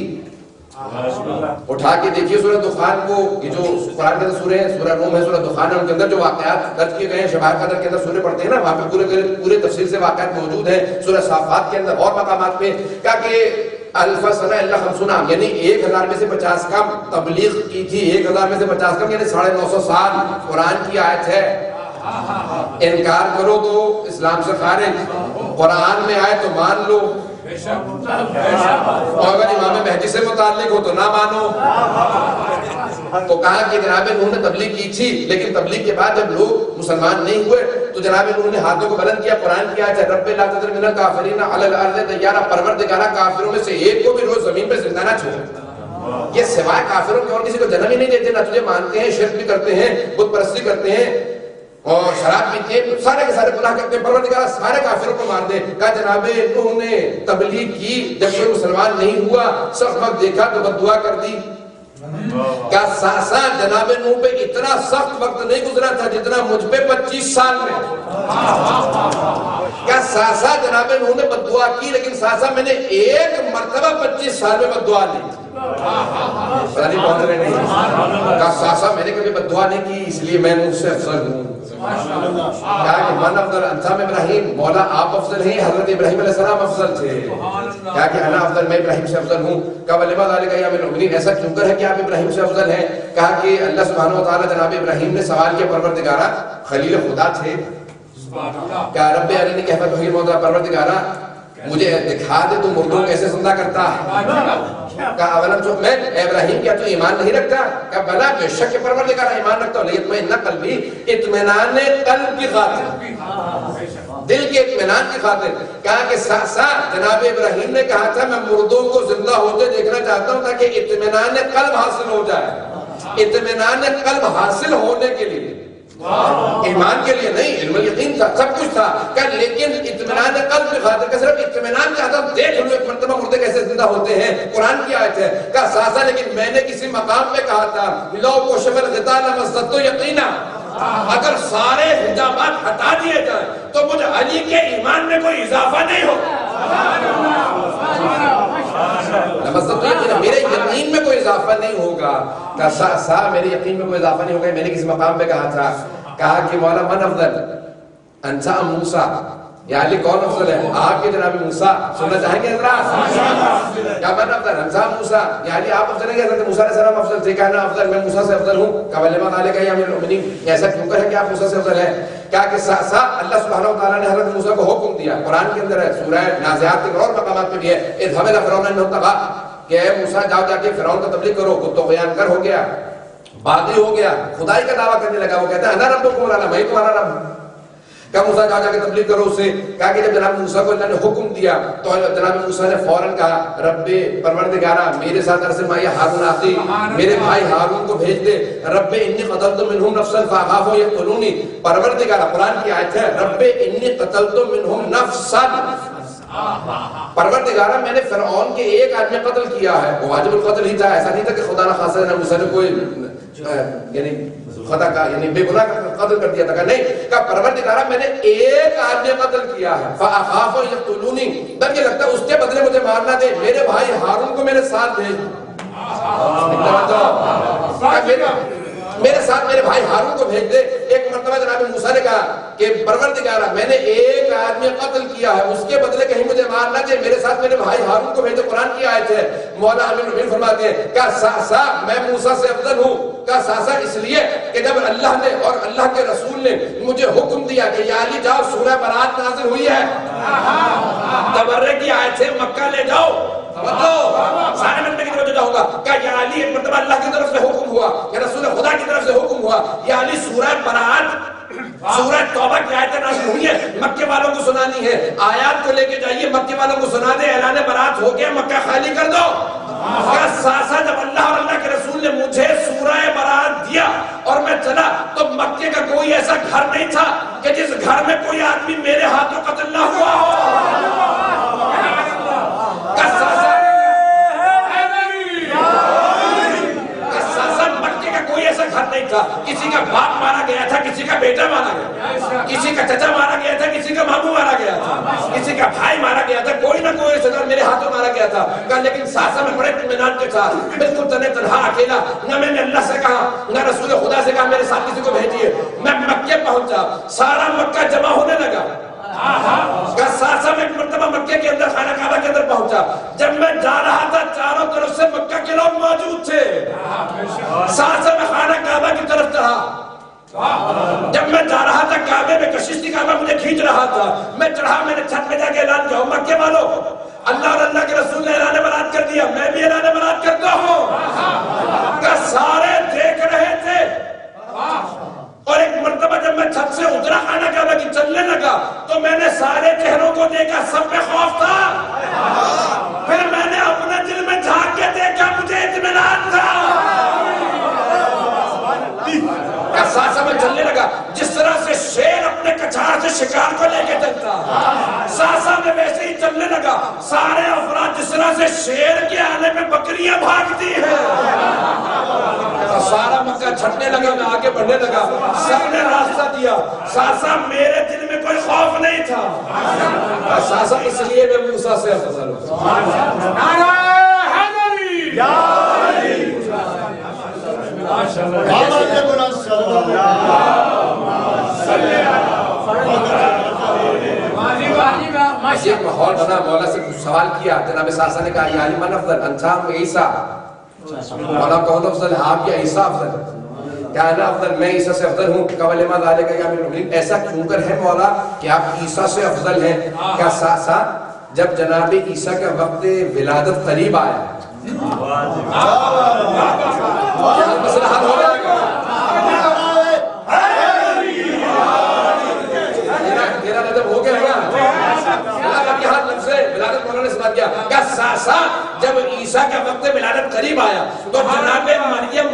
اٹھا کے دیکھیے سورہ دخان کو، یہ جو قرآن کے اندر سورہ ہے، سورہ روم ہے، سورہ دخان ہے، ان کے اندر جو واقعات درج کیے گئے ہیں، شباب قدر کے اندر سورے پڑھتے ہیں نا، وہاں پہ پورے تفصیل سے واقعات موجود ہیں۔ سورہ صافات کے اندر اور مقامات پہ کیا کہ الف سنہ الا 50 یعنی 1000 میں سے 50 کم تبلیغ کی تھی، 1000 میں سے 50 کم یعنی 950 سال قرآن کی آیت ہے۔ انکار کرو تو اسلام سے خارج، قرآن میں آئے تو مان لو، اور اگر امام مہدی سے متعلق ہو تو نہ مانو۔ تو کہا کہ جناب نوح نے تبلیغ کی تھی، لیکن تبلیغ کے بعد جب لوگ مسلمان نہیں ہوئے تو جناب نوح نے ہاتھوں کو بلند کیا، قرآن کی آیت ہے رب لا تذر من الکافرین علی الارض دیارا، پروردگارا کافروں میں سے ایک کو بھی روز زمین پہ زندہ نہ چھوڑ۔ یہ سوائے کافروں کے اور کسی کو جنم ہی نہیں دیتے، نہ تجھے مانتے ہیں، شرک بھی کرتے ہیں، بت پرستی کرتے ہیں اور شراب پیتے ہیں، سارے کے سارے گناہ کرتے ہیں، پروردگار سارے کافروں کو مار دے۔ کہا جناب نوح نے تبلیغ کی، جب کوئی مسلمان نہیں ہوا، سخت وقت دیکھا تو بد دعا کر دی۔ کیا ساسا جناب نوح پہ اتنا سخت وقت نہیں گزرا تھا جتنا مجھ پہ 25 سال میں؟ کیا ساسا جناب نوح نے بد دعا کی، لیکن ساسا میں نے ایک مرتبہ 25 سال میں بد دعا لی؟ پتہ نہیں پہنچ رہے نہیں۔ کہا ساسا میں نے کبھی بد دعا نہیں کی، اس لیے میں نوح سے افضل ہوں۔ کہا کہ من افضل انت ام ابراہیم، مولا آپ افضل ہیں، حضرت ابراہیم علیہ السلام افضل تھے۔ کہا کہ انا افضل، میں ابراہیم سے افضل ہوں۔ کہا ولما ذلك یا امیر المؤمنین، ایسا کیوں کر ہے کہ آپ ابراہیم سے افضل ہیں؟ کہا کہ اللہ سبحانہ و تعالی جناب ابراہیم نے سوال کیا، پروردگارا خلیل خدا تھے، کیا رب ارنی کیف تحیی الموتیٰ، پروردگارا مجھے دکھا دے تو مردوں کیسے زندہ کرتا ہے۔ کہا اولم تؤمن، اے ابراہیم کیا تو ایمان نہیں رکھتا؟ کہا بلا بے شک پروردگار ایمان رکھتا ہوں، لیطمئن قلبی، اطمینان قلب کی خاطر، دل کے اطمینان کی خاطر۔ کہا کہ ساتھ جناب ابراہیم نے کہا تھا میں مردوں کو زندہ ہوتے دیکھنا چاہتا ہوں تاکہ اطمینان قلب حاصل ہو جائے۔ اطمینان قلب حاصل ہونے کے لیے، ایمان کے لیے نہیں، علم الیقین تھا، سب کچھ تھا، کہ لیکن اطمینان قلب کی خاطر، کہ صرف اطمینان چاہتا ہوں دیکھ لوں ایک مرتبہ مردے کیسے زندہ ہوتے ہیں، قرآن کی آیت ہے۔ کہا ساسا لیکن میں نے کسی مقام پہ کہا تھا لو کشف الغطاء لمزددت یقینا، اگر سارے حجابات ہٹا دیے جائیں تو مجھے علی کے ایمان میں کوئی اضافہ نہیں ہوگا۔ لمزددت یقینا، میرے یقین میں کوئی اضافہ نہیں ہوگا۔ کہا سا میرے یقین میں کوئی اضافہ نہیں ہوگا، میں نے کسی مقام پہ کہا تھا۔ کہا کہ مولا من افضل انت ام موسیٰ، یا علی کون افضل ہے؟ آپ کے جناب موسیٰ، سننا چاہیں گے حضرات؟ کیا من افضل انت ام موسیٰ، یا علی آپ افضل ہیں کہ حضرت موسیٰ علیہ السلام افضل تھے؟ کہنا افضل، میں موسیٰ سے افضل ہوں۔ کہا ولما ذلك یا امیر المؤمنین، ایسا کیوں کر ہے کہ آپ موسیٰ سے افضل ہیں؟ کہا کہ اللہ سبحانہ و تعالیٰ نے حضرت موسیٰ کو حکم دیا، قرآن کے اندر ہے، سورہ نازعات کے اور مقامات پہ بھی ہے، اذهب الى فرعون انه طغى، کہ اے موسیٰ جاؤ جا کے فرعون کا تبلیغ کرو، وہ طغیان گر ہو گیا، باغی ہو گیا، خدائی کا دعویٰ کرنے لگا، وہ کہتا ہے انا ربکم الاعلی، میں تمہارا رب ہوں۔ کہا موسیٰ جاؤ جا کے تبلیغ کرو اسے۔ کہا کہ جب جناب موسیٰ کو اللہ نے حکم دیا تو جناب موسیٰ نے فوراً کہا رب پروردگارا میرے ساتھ ارسل معی ہارون اخی، میرے بھائی ہارون کو بھیج دے۔ رب انی قتلت منہم نفسا فاخاف یقتلونی، پروردگارا قرآن کی آیت ہے رب انی قتلت منہم نفسا، پروردگارا میں نے فرعون کے ایک آدمی قتل کیا ہے، وہ واجب القتل ہی تھا، ایسا نہیں تھا کہ خدا نہ خاصہ نے موسیٰ نے کوئی یعنی خدا کا یعنی بے گناہ قتل کر دیا تھا۔ کہ نہیں، کہا پروردگارا میں نے ایک آدمی قتل کیا ہے، فاخاف یقتلونی، ڈر یہ لگتا ہے اس کے بدلے مجھے مارنا دے، میرے بھائی ہارون کو میرے ساتھ بھیج، میرے ساتھ میرے بھائی ہارون کو بھیج دے۔ ایک مرتبہ جناب موسیٰ نے کہا کہ پروردگارا میں نے ایک آدمی قتل کیا ہے، اس کے بدلے کہیں مجھے مارنا دے، میرے ساتھ میرے بھائی ہارون کو بھیج دے۔ قرآن کی آیت ہے، مولا امیر المؤمنین فرماتے ہیں کہ ساسا میں موسیٰ سے افضل ہوں۔ کہا ساسا اس لیے کہ جب اللہ نے اور اللہ کے رسول نے مجھے حکم دیا کہ یا علی جاؤ، سورہ برات نازل ہوئی ہے، تبرے کی آیت سے مکہ لے جاؤ، سارے ملنے کی طرف جاؤں گا۔ کہا یا علی ایک مرتبہ اللہ کی طرف سے حکم ہوا، یا رسول خدا کی طرف سے حکم ہوا، یا علی سورہ برات سورہ توبہ کی آیتیں نازل ہوئی ہے، مکے والوں کو سنانی ہے، آیات کو لے کے جائیے، مکے والوں کو سنا دے، اعلان برات ہو گیا، مکہ خالی کر دو۔ ساسا جب اللہ اور اللہ کے رسول نے مجھے سورہ برات دیا اور میں چلا تو مکے کا کوئی ایسا گھر نہیں تھا کہ جس گھر میں کوئی آدمی میرے ہاتھوں قتل نہ ہوا ہو۔ نہیں تھا. کسی کا باپ مارا گیا تھا, کسی کا بیٹا مارا گیا, کسی کا چچا مارا گیا تھا, کسی کا ماموں مارا گیا تھا, کسی کا بھائی مارا گیا تھا, کوئی نہ کوئی رشتہ دار میرے ہاتھوں مارا گیا تھا. کہا لیکن ساتھ میں بڑے اطمینان کے ساتھ, بالکل تنہا اکیلا, نہ میں نے اللہ سے کہا نہ رسول خدا سے کہا میرے ساتھ کسی کو بھیجیے. میں مکے پہنچا, سارا مکہ جمع ہونے لگا. ساسا میں ایک مرتبہ مکے کے اندر خانہ کعبہ کے اندر پہنچا. جب میں جا رہا تھا چاروں طرف سے مکہ کے لوگ موجود تھے. ساسا میں خانہ کعبہ کی طرف چڑھا. جب میں جا رہا تھا کعبے میں کشش کی کعبہ مجھے کھینچ رہا تھا. میں چڑھا, میں نے چھت پہ جا کے اعلان کیا, مکے والو اللہ اور اللہ کے رسول نے اعلان برات کر دیا, میں بھی اعلان برات کرتا ہوں. کہ سارے دیکھ رہے تھے. اور ایک مرتبہ جب میں چھت سے اترا خانہ کعبہ کی چلنے لگا تو میں نے سارے چہروں کو دیکھا, سب پہ خوف تھا. پھر میں نے اپنے دل میں جھانک کے دیکھا, مجھے اطمینان تھا. ساسا میں چلنے لگا, جس طرح سے شیر اپنے کچھار سے شکار کو لے کے چلتا, ساسا میں ویسے ہی چلنے لگا. سارے افراد جس طرح سے شیر کے آنے میں بکریاں بھاگتی ہیں, سارا مکہ چھٹنے لگا, میں آگے بڑھنے لگا. سب نے راستہ دیا. ساسا میرے دل میں کوئی خوف نہیں تھا. ساسا اس لیے میں موسیٰ سے افضل ہوں. نعرہ حیدری ایک ماحول بنا, مولا سے کچھ سوال کیا. جناب ساسا نے کہا یا علی من افضل, انسان میں عیسیٰ. مولا کون افضل, آپ یا عیسیٰ افضل؟ کیا انا افضل, میں عیسیٰ سے افضل ہوں. قبل ما ذالک یا امیر المؤمنین, ایسا کیوں کر ہے مولا کہ آپ عیسیٰ سے افضل ہیں؟ کیا ساسا جب جناب عیسیٰ کا وقت ولادت قریب آیا, کیا مسئلہ حل ہو جائے گا؟ تیرا نظر ہو گیا نا, کہ ہر لفظ ولادت مولا نے سنا کیا. کیا ساسا جب عیسیٰ کا وقت ولادت قریب آیا تو جناب مریم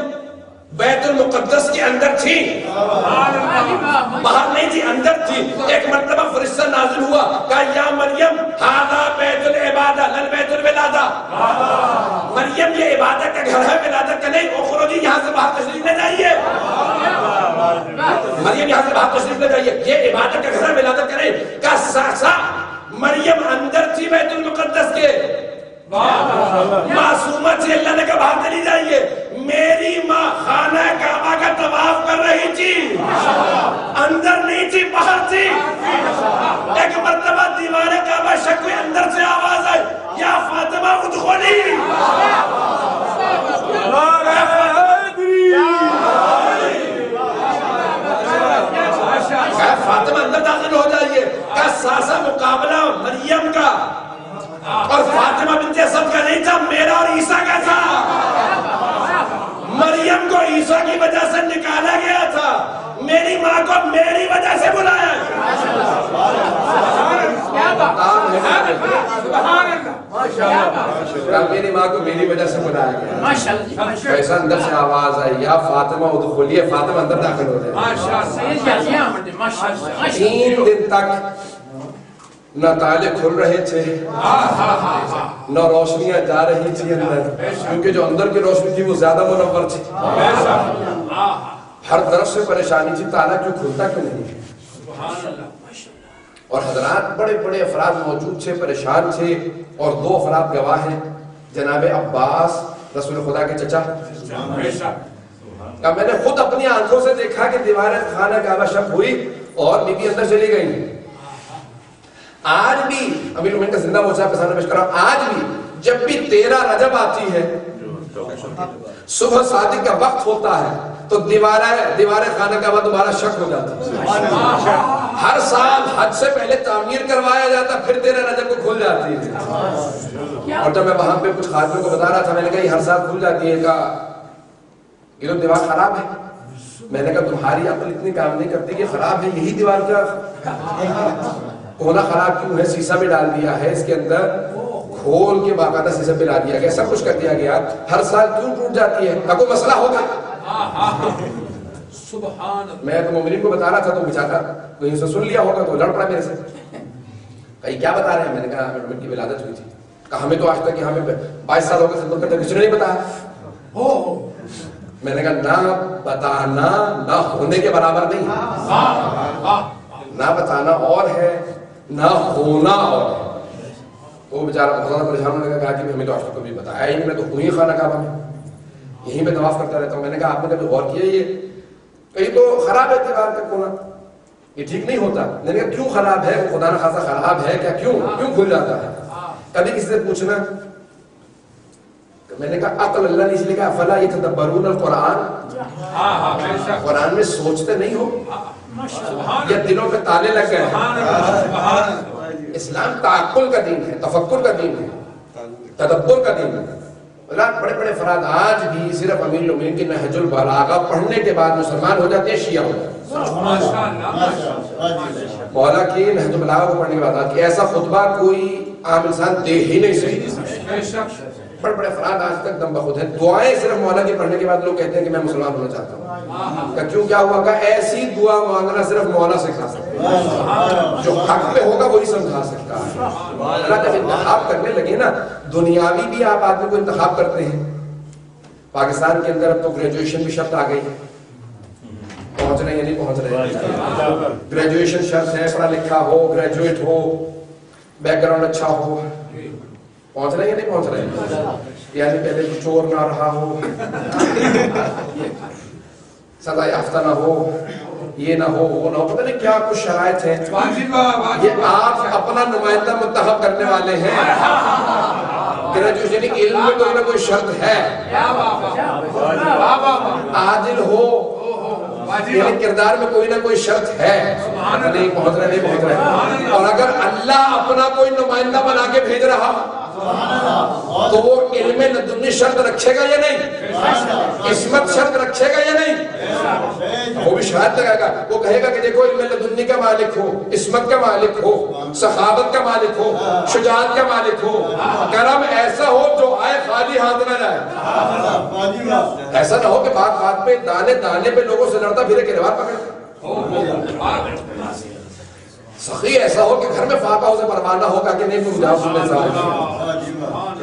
بیت المقدس کے اندر تھی, باہر نہیں تھی, اندر تھی. ایک مرتبہ فرشتہ نازل ہوا, کہا یا مریم ھذا بیت العبادہ لل بیت الولادہ. مریم یہ عبادت کا گھر ہے, ولادت کا نہیں. اخرجی, یہاں سے باہر تشریف لے جائیے. مریم یہاں سے باہر تشریف لے جائیے, یہ عبادت کا گھر ہے, ولادت کا نہیں. کہا ساسا مریم اندر تھی بیت المقدس کے, معصومہ تھی, اللہ نے کہا باہر چلی جائیے. میری ماں خانہ کعبہ کا طواف کر رہی تھی, اندر نہیں تھی, باہر تھی. ایک مرتبہ دیوار کعبہ شک ہوئی, اندر سے آواز آئی, یا فاطمہ ادخلی. فاطمہ اندر داخل ہو جائیے. کہا ساسا مقابلہ مریم کا اور فاطمہ بنت اسد کا نہیں تھا, میرا اور عیسیٰ کا تھا. مریم کو عیسیٰ کی وجہ سے نکالا گیا تھا, میری ماں کو میری وجہ سے بلایا گیا. میری ماں کو میری وجہ سے بلایا گیا. ایسا اندر سے آواز آئی, یا فاطمہ ادخلی, فاطمہ اندر داخل ہو جائے. 3 دن تک نہ تالے کھل رہے تھے, نہ روشنیاں جا رہی تھی اندر, کیونکہ جو اندر کی روشنی تھی وہ زیادہ منور تھی. ہر طرف سے پریشانی تھی, تالا کیوں کھلتا کیوں نہیں. اور حضرات بڑے بڑے افراد موجود تھے, پریشان تھے, اور 2 افراد گواہ ہیں, جناب عباس رسول خدا کے چچا. کہ میں نے خود اپنی آنکھوں سے دیکھا کہ دیوار خانہ کعبہ شق ہوئی اور بی بی اندر چلی گئی. آج بھی امیر المومنین کا زندہ موجزہ آپ کے سامنے پیش کر رہا ہوں, آج بھی جب بھی 13 رجب آتی ہے, صبح صادق کا وقت ہوتا ہے, تو دیوار خانہ کعبہ دوبارہ شق ہو جاتا ہے. ہر سال حج سے پہلے تعمیر کروایا جاتا, پھر 13 رجب کو کھل جاتی ہے. اور جب میں وہاں پہ کچھ خادموں کو بتا رہا تھا, میں نے کہا یہ ہر سال کھل جاتی ہے. کہا یہ تو دیوار خراب ہے. میں نے کہا تمہاری عقل اتنی کام نہیں کرتی کہ خراب ہے, یہی دیوار کا کونا خراب کیوں ہے, سیسا بھی ڈال دیا ہے اس کے اندر, کھول کے باقاعدہ سیسا بھی ڈال دیا گیا, سب کچھ کر دیا گیا, ہر سال کیوں ٹوٹ جاتی ہے؟ کوئی مسئلہ ہوگا. میں تو مومنین کو بتا رہا تھا, تو بیچارہ کہیں سے سن لیا ہوگا تو لڑ پڑا میرے سے. کہا کیا بتا رہے ہیں؟ میں نے کہا امیر کی ولادت ہوئی تھی. کہا ہمیں تو آج تک ہمیں 22 سال ہو گئے, کسی نے نہیں بتایا. میں نے کہا نہ بتانا نہ ہونے کے برابر نہیں، نہ بتانا اور ہے نہ ہونا اور ہے۔ وہ بیچارہ بہت زیادہ پریشان ہونے کا کہا کہ ہمیں تو آج تک کبھی بتایا ہی نہیں، میں تو ہوں ہی خانہ کعبہ میں، یہیں پہ طواف کرتا رہتا ہوں۔ میں نے کہا آپ نے کبھی غور کیا یہ کہیں تو خراب ہے دیوار کا کونا، یہ ٹھیک نہیں ہوتا۔ میں نے کہا کیوں خراب ہے؟ وہ خدا نہ خاصا خراب ہے کیا؟ کیوں کھل جاتا ہے؟ کبھی کسی سے پوچھنا، میں نے کہا عقل اللہ نے اس لیے کہا افلا یتدبرون القرآن، قرآن میں سوچتے نہیں ہو یا دلوں پہ تالے لگ گئے ہیں؟ اسلام تعقل کا دین ہے، تفکر کا دین ہے، تدبر کا دین ہے۔ بڑے بڑے افراد آج بھی صرف امیر المومنین کی نہج البلاغہ پڑھنے کے بعد مسلمان ہو جاتے ہیں، شیعہ ہو جاتے ہیں۔ مولا کی نہج البلاغہ کو پڑھنے کے بعد کہ ایسا خطبہ کوئی عام انسان دے ہی نہیں سکتا۔ بڑے بڑے افراد آج تک دم بخود ہیں، دعائیں صرف مولا کی پڑھنے کے بعد لوگ کہتے ہیں کہ میں مسلمان ہونا چاہتا ہوں۔ کہ کیوں کیا ہوا؟ کہ ایسی دعا مانگنا صرف مولا سکھا سکتا ہے، جو حق پہ ہوگا وہی سمجھا سکتا ہے۔ اللہ جب انتخاب کرنے لگے نا، دنیاوی بھی آپ آدمی کو انتخاب کرتے ہیں۔ پاکستان کے اندر اب تو گریجویشن بھی شرط آ گئی، پہنچ رہے ہیں یا نہیں پہنچ رہے؟ گریجویشن شرط ہے، پڑھا لکھا ہو، گریجویٹ ہو، بیک گراؤنڈ اچھا ہو۔ پہنچ رہے ہیں یا نہیں پہنچ رہے؟ یعنی پہلے چور نہ رہا ہو، سزا یافتہ نہ ہو، یہ نہ ہو، وہ نہ ہو، پتہ نہیں کیا کچھ شرائط ہیں۔ یہ آپ اپنا نمائندہ منتخب کرنے والے ہیں۔ گریجویشن علم میں کوئی نہ کوئی شرط ہے، عادل ہو، یعنی کردار میں کوئی نہ کوئی شرط ہے۔ نہیں پہنچ رہے، نہیں پہنچ رہے۔ اور اگر اللہ اپنا کوئی نمائندہ بنا کے بھیج رہا تو وہ علم لدنی شرط رکھے گا یا نہیں؟ عصمت شرط رکھے گا یا نہیں؟ وہ بھی شاید لگائے گا، وہ کہے گا کہ دیکھو علم لدنی کا مالک ہو، عصمت کا مالک ہو، سخاوت کا مالک ہو، شجاعت کا مالک ہو، کرم ایسا ہو جو آئے خالی ہاتھ نہ جائے۔ ایسا نہ ہو کہ بات بات پہ دانے دانے پہ لوگوں سے لڑتا پھرے کریوار پکڑے۔ سخی ایسا ہو کہ گھر میں فاقہ اسے پروانہ ہوگا کہ نہیں تم جاؤ سننے صاحب۔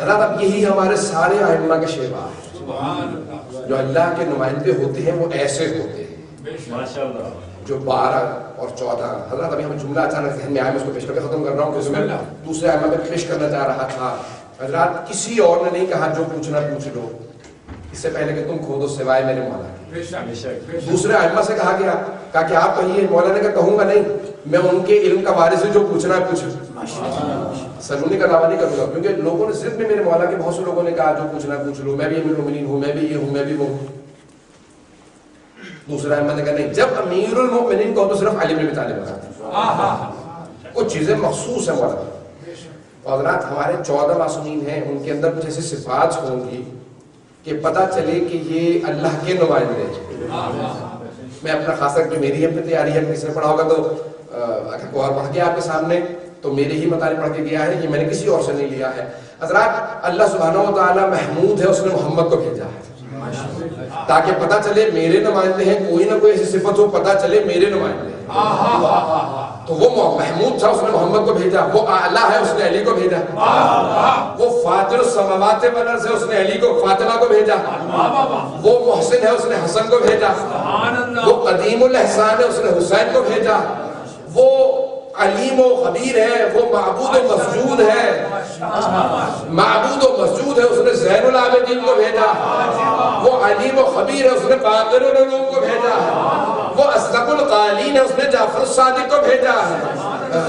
حضرت اب یہی ہمارے سارے ائمہ کے شیوا ہے، جو اللہ کے نمائندے ہوتے ہیں وہ ایسے ہوتے ہیں جو 12 اور 14۔ حضرت ابھی ہمیں جملہ اچانک ذہن میں آیا، میں اس کو پیش کر کے ختم کر رہا ہوں، کہ میں دوسرے ائمہ پہ پیش کرنا چاہ رہا تھا۔ حضرات کسی اور نے نہیں کہا جو پوچھنا پوچھ لو، اس سے پہلے کہ تم کھودو سوائے میرے مولا کے۔ دوسرے ائمہ سے کہا گیا، کہا کہ آپ کہیے، مولا نے کہا کہوں گا نہیں، میں ان کے علم کا وارث ہوں، جو پوچھنا ہے پوچھو۔ سلونی کا دعویٰ نہیں کروں گا، کیونکہ لوگوں نے ضد میں میرے مولا کے بہت سے لوگوں نے کہا جو پوچھنا ہے پوچھ لو، میں بھی امیر المومنین ہوں، میں بھی یہ ہوں، میں بھی وہ ہوں۔ دوسرا احمد نے کہا نہیں، جب امیر المومنین کو تو صرف علی بن ابی طالب بتاتے، کچھ چیزیں مخصوص ہیں مولا۔ حضرات ہمارے 14 معصومین ہیں، ان کے اندر کچھ ایسی صفات ہوں گی کہ پتہ چلے کہ یہ اللہ کے نمائندے ہیں۔ میں اپنا خاص کر کے میری اپنی تیاری ہے، کسی نے پڑھا ہوگا تو اگر کوئی اور پڑھ گیا آپ کے سامنے تو میرے ہی مطالب پڑھ کے گیا ہے، یہ میں نے کسی اور سے نہیں لیا ہے۔ حضرات اللہ سبحانہ و تعالیٰ محمود ہے، اس نے محمد کو بھیجا ہے تاکہ پتہ چلے میرے نمائندے ہیں، کوئی نہ کوئی ایسی صفت ہو پتہ چلے میرے نمائندے ہیں۔ تو وہ محمود تھا، اس نے محمد کو بھیجا۔ وہ اعلیٰ ہے، اس نے علی کو بھیجا۔ وہ فاطر السماوات والارض ہے، اس نے علی کو فاطمہ کو بھیجا۔ وہ محسن ہے، اس نے حسن کو بھیجا۔ وہ قدیم الاحسان ہے، اس نے حسین کو بھیجا۔ وہ علیم و خبیر ہے، وہ معبود و مسجود ہے، معبود و مسجود ہے، اس نے زین العابدین کو بھیجا۔ وہ علیم و خبیر ہے، اس نے باقر العلوم کو بھیجا ہے۔ وہ اصدق القائلین ہے، اس نے جعفر الصادق کو بھیجا ہے۔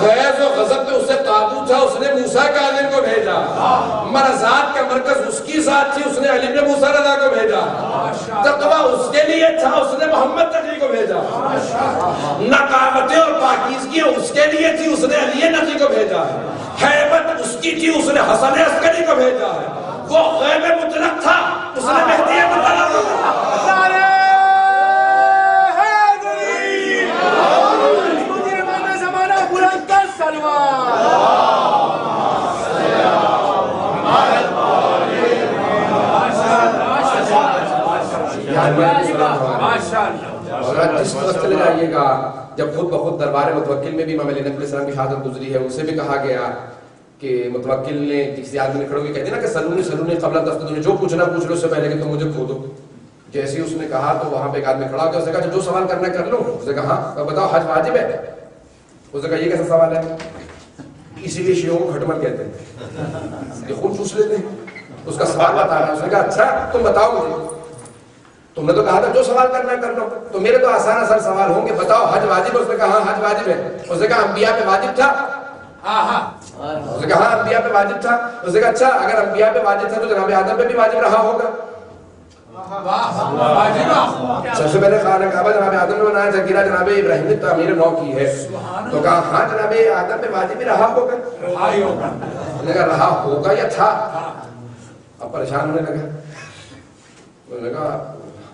غیظ و غضب میں اسے قابو تھا، اس نے موسیٰ کاظم کو بھیجا۔ مرضات کا مرکز اس کی ذات تھی، اس نے علی بن موسیٰ رضا کو بھیجا۔ تقویٰ اس کے لیے تھا، اس نے محمد تقی کو بھیجا۔ نقاوتیں اور پاکیزگیاں اس کے لیے تھی، اس نے علی نقی کو بھیجا ہے۔ حیبت اس کی تھی، اس نے حسن عسکری کو بھیجا ہے۔ وہ غیب مطلق تھا، اس نے مہدی مطلق کو بھیجا۔ جس وقت چلے جائیے گا جب خود بخود دربار متوکل میں بھی امام علی نبی علیہ السلام کی شہادت گزری ہے، ان سے بھی کہا گیا کہ متوکل نے کسی آدمی نے کھڑے ہوئے کہتے ہیں نا کہ سلونی سلونی قبل تفتونی، جو پوچھنا پوچھ لو اس سے پہلے کہ تم مجھے کھو دو۔ جیسے ہی اس نے کہا تو وہاں پہ ایک آدمی کھڑا ہو گیا، اس نے کہا جو سوال کرنا کر لو. اس نے کہا ہاں بتاؤ حج واجب ہے؟ اس نے کہا یہ کیسا سوال ہے؟ اسی لیے شیعوں کو کھٹمل کہتے ہیں، یہ خود چوس لیتے ہیں. اس کا سوال بتا رہا ہے. اس نے کہا اچھا تم بتاؤ مجھے، تم نے تو کہا تھا جو سوال کرنا کر لو، تو میرے تو آسان آسان سوال ہوں گے، بتاؤ حج واجب ہے؟ اس نے کہا ہاں حج واجب ہے. اس نے کہا انبیاء پہ واجب تھا؟ اس نے کہا ہاں انبیاء پہ واجب تھا. اس نے کہا اچھا اگر انبیاء پہ واجب تھا تو جناب آدم پہ بھی واجب رہا ہوگا. سب سے پہلے خانہ کعبہ جناب آدم نے بنایا تھا، گرا جناب ابراہیم نے تعمیر نو کی ہے. تو کہا ہاں جناب آدم پہ واجب بھی رہا ہوگا. اس نے کہا رہا ہوگا یا تھا؟ اب پریشان ہونے لگا. اس نے کہا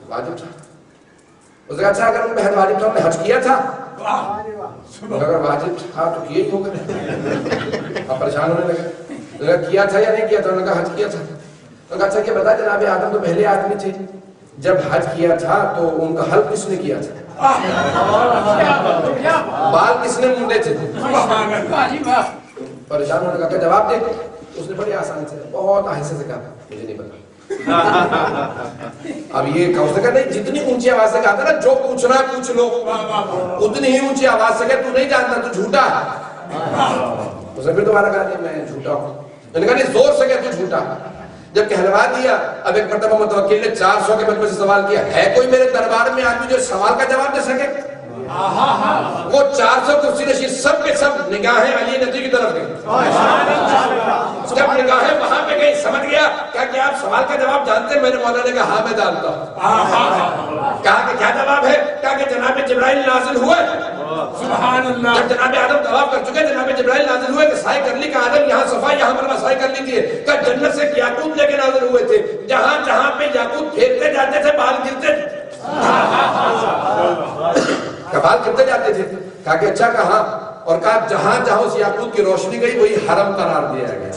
واجب تھا. اس نے کہا اچھا اگر ان پہ حج واجب تھا، انہوں نے حج کیا تھا؟ اگر واجب تھا تو کیا ہی ہوگا. اب پریشان ہونے لگا. اس نے کہا کیا تھا یا نہیں کیا تھا؟ انہوں نے کہا حج کیا تھا. تو کہا اچھا کہ بتا جناب آدم تو پہلے آدمی تھے، جب حج کیا تھا تو ان کا حلق کس نے کیا تھا؟ بال کس نے مونڈے تھے؟ پریشان ہونے کا جواب دے. اس نے بڑی آسانی سے بہت آہستہ سے کہا مجھے نہیں پتا. اب یہ اس نے کہا نہیں، جتنی اونچی آواز سے کہا تھا نا جو پوچھنا ہے پوچھ لو، اتنی ہی اونچی آواز سے کہ تو نہیں جانتا، تو جھوٹا ہے. اس نے پھر دوبارہ کہا نہیں میں جھوٹا ہوں. میں نے کہا نہیں زور سے کہ تو جھوٹا. جب کہلوا دیا اب ایک مرتبہ متوکل نے 400 کے مجموعے سے سوال کیا، ہے کوئی میرے دربار میں آدمی جو سوال کا جواب دے سکے؟ وہ 400 کرسی نشین سب کے سب نگاہیں علی ندوی کی طرف گئی. جب نگاہیں وہاں پہ گئی سمجھ گیا کہ آپ سوال کا جواب جانتے ہیں؟ میرے مولا نے کہا ہاں میں جانتا ہوں. کہا کہ کیا جواب ہے؟ کہا کہ جناب جبرائیل نازل ہوئے. سبحان اللہ. جب جناب آدم طواف کر چکے جناب جبرائیل نازل ہوئے کہ سائے کر لی. کہ آدم یہاں صفا یہاں مروا سائے کر لی تھی. کہ جنت سے یاقوت لے کے نازل ہوئے تھے، جہاں جہاں پہ یاقوت پھیرتے جاتے تھے بال گرتے تھے. بال گرتے جاتے تھے. کہا کہ اچھا کہا، اور کہا جہاں جہاں اس یاقوت کی روشنی گئی وہی حرم قرار دیا گیا.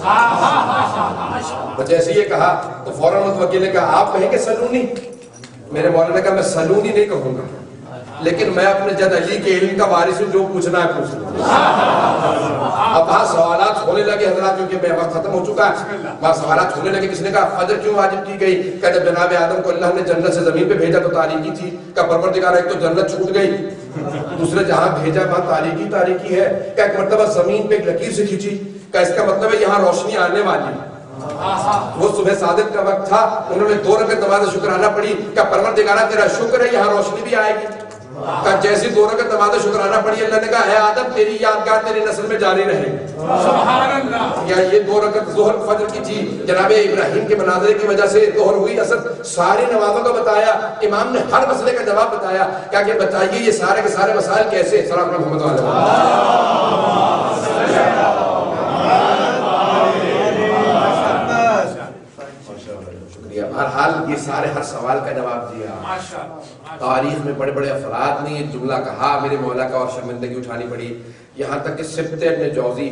جیسے یہ کہا تو فوراً متوکل نے کہا آپ کہیں کہ سلونی؟ میرے مولا نے کہا میں سلونی نہیں کہوں گا، لیکن میں اپنے جد علی کے علم کا وارث ہوں، جو پوچھنا ہے پوچھ لوں. اب وہاں سوالات ہونے لگے حضرات، کیونکہ میں وقت ختم ہو چکا ہے. وہاں سوالات ہونے لگے. کس نے کہا فجر کیوں واجب کی گئی؟ کہ جب جناب آدم کو اللہ نے جنت سے زمین پہ بھیجا تو تاریکی تھی. کہ پروردگار ایک تو جنت چھوٹ گئی، دوسرے جہاں بھیجا وہاں تاریکی ہے. کہ ایک مرتبہ زمین پہ ایک لکیر سے کھینچی. کہ اس کا مطلب ہے یہاں روشنی آنے والی. وہ صبح صادق کا وقت تھا، انہوں نے 2 رکعت نماز شکرانہ پڑھی. کہ پروردگارہ تیرا شکر ہے یہاں روشنی بھی آئے گی. کہ جیسی 2 رکعت نماز شکرانہ پڑھی، اللہ نے کہا اے آدم تیری یادگار تیری نسل میں جاری رہے. سبحان اللہ. یا یہ 2 رکعت ظہر فجر کی تھی، جناب ابراہیم کے مناظرے کی وجہ سے ظہر ہوئی. اثر ساری نمازوں کا بتایا. امام نے ہر مسئلے کا جواب بتایا. کیا کہ بتائیے یہ سارے کے سارے مسائل کیسے؟ سلام محمد علیہ. بہرحال یہ سارے ہر سوال کا جواب دیا. تاریخ میں بڑے بڑے افراد نے یہ جملہ کہا میرے مولا کا، اور شرمندگی اٹھانی پڑی. یہاں تک کہ سبت ابن جوزی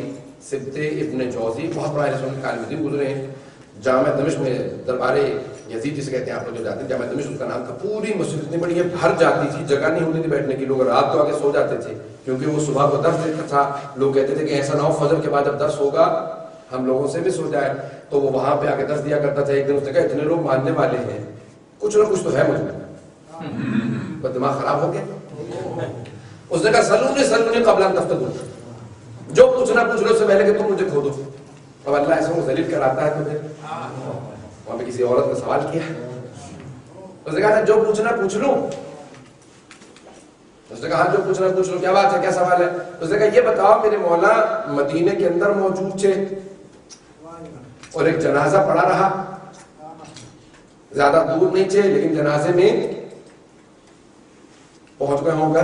بہت بڑا رسول کا عالم دین گزرے ہیں. جامع دمشق میں دربار یزید جسے کہتے ہیں آپ لوگ جو جاتے ہیں، جامع دمشق اس کا نام تھا. پوری مسجد اتنی بڑی ہے بھر جاتی تھی، جگہ نہیں ہوتی تھی بیٹھنے کی. لوگ رات کو آگے سو جاتے تھے کیونکہ وہ صبح کو درس دیتا تھا. لوگ کہتے تھے کہ ایسا نہ ہو فجر کے بعد جب درس ہوگا ہم لوگوں سے بھی سو جائے. تو وہ وہاں پہ آ کے درس دیا کرتا تھا. ایک دن اس نے کہا اتنے لوگ ماننے والے ہیں، کچھ نہ کچھ تو ہے مجھ میں. دماغ خراب ہو گیا. اس نے کہا سلونی قبل ان تفتدوا، جو پوچھنا پوچھ لو سے پہلے کہ تم مجھے کھودو. اب اللہ ایسا کو ذلیل کراتا ہے تمہیں. وہاں پہ کسی عورت نے سوال کیا، اس نے کہا جو پوچھنا پوچھ لوں. اس نے کہا جو پوچھنا پوچھ لو. کیا بات ہے، کیا سوال ہے؟ اس نے کہا یہ بتاؤ میرے مولا مدینے کے اندر موجود تھے اور ایک جنازہ پڑا رہا، زیادہ دور نہیں تھے لیکن جنازے میں پہنچ گئے ہوں گے،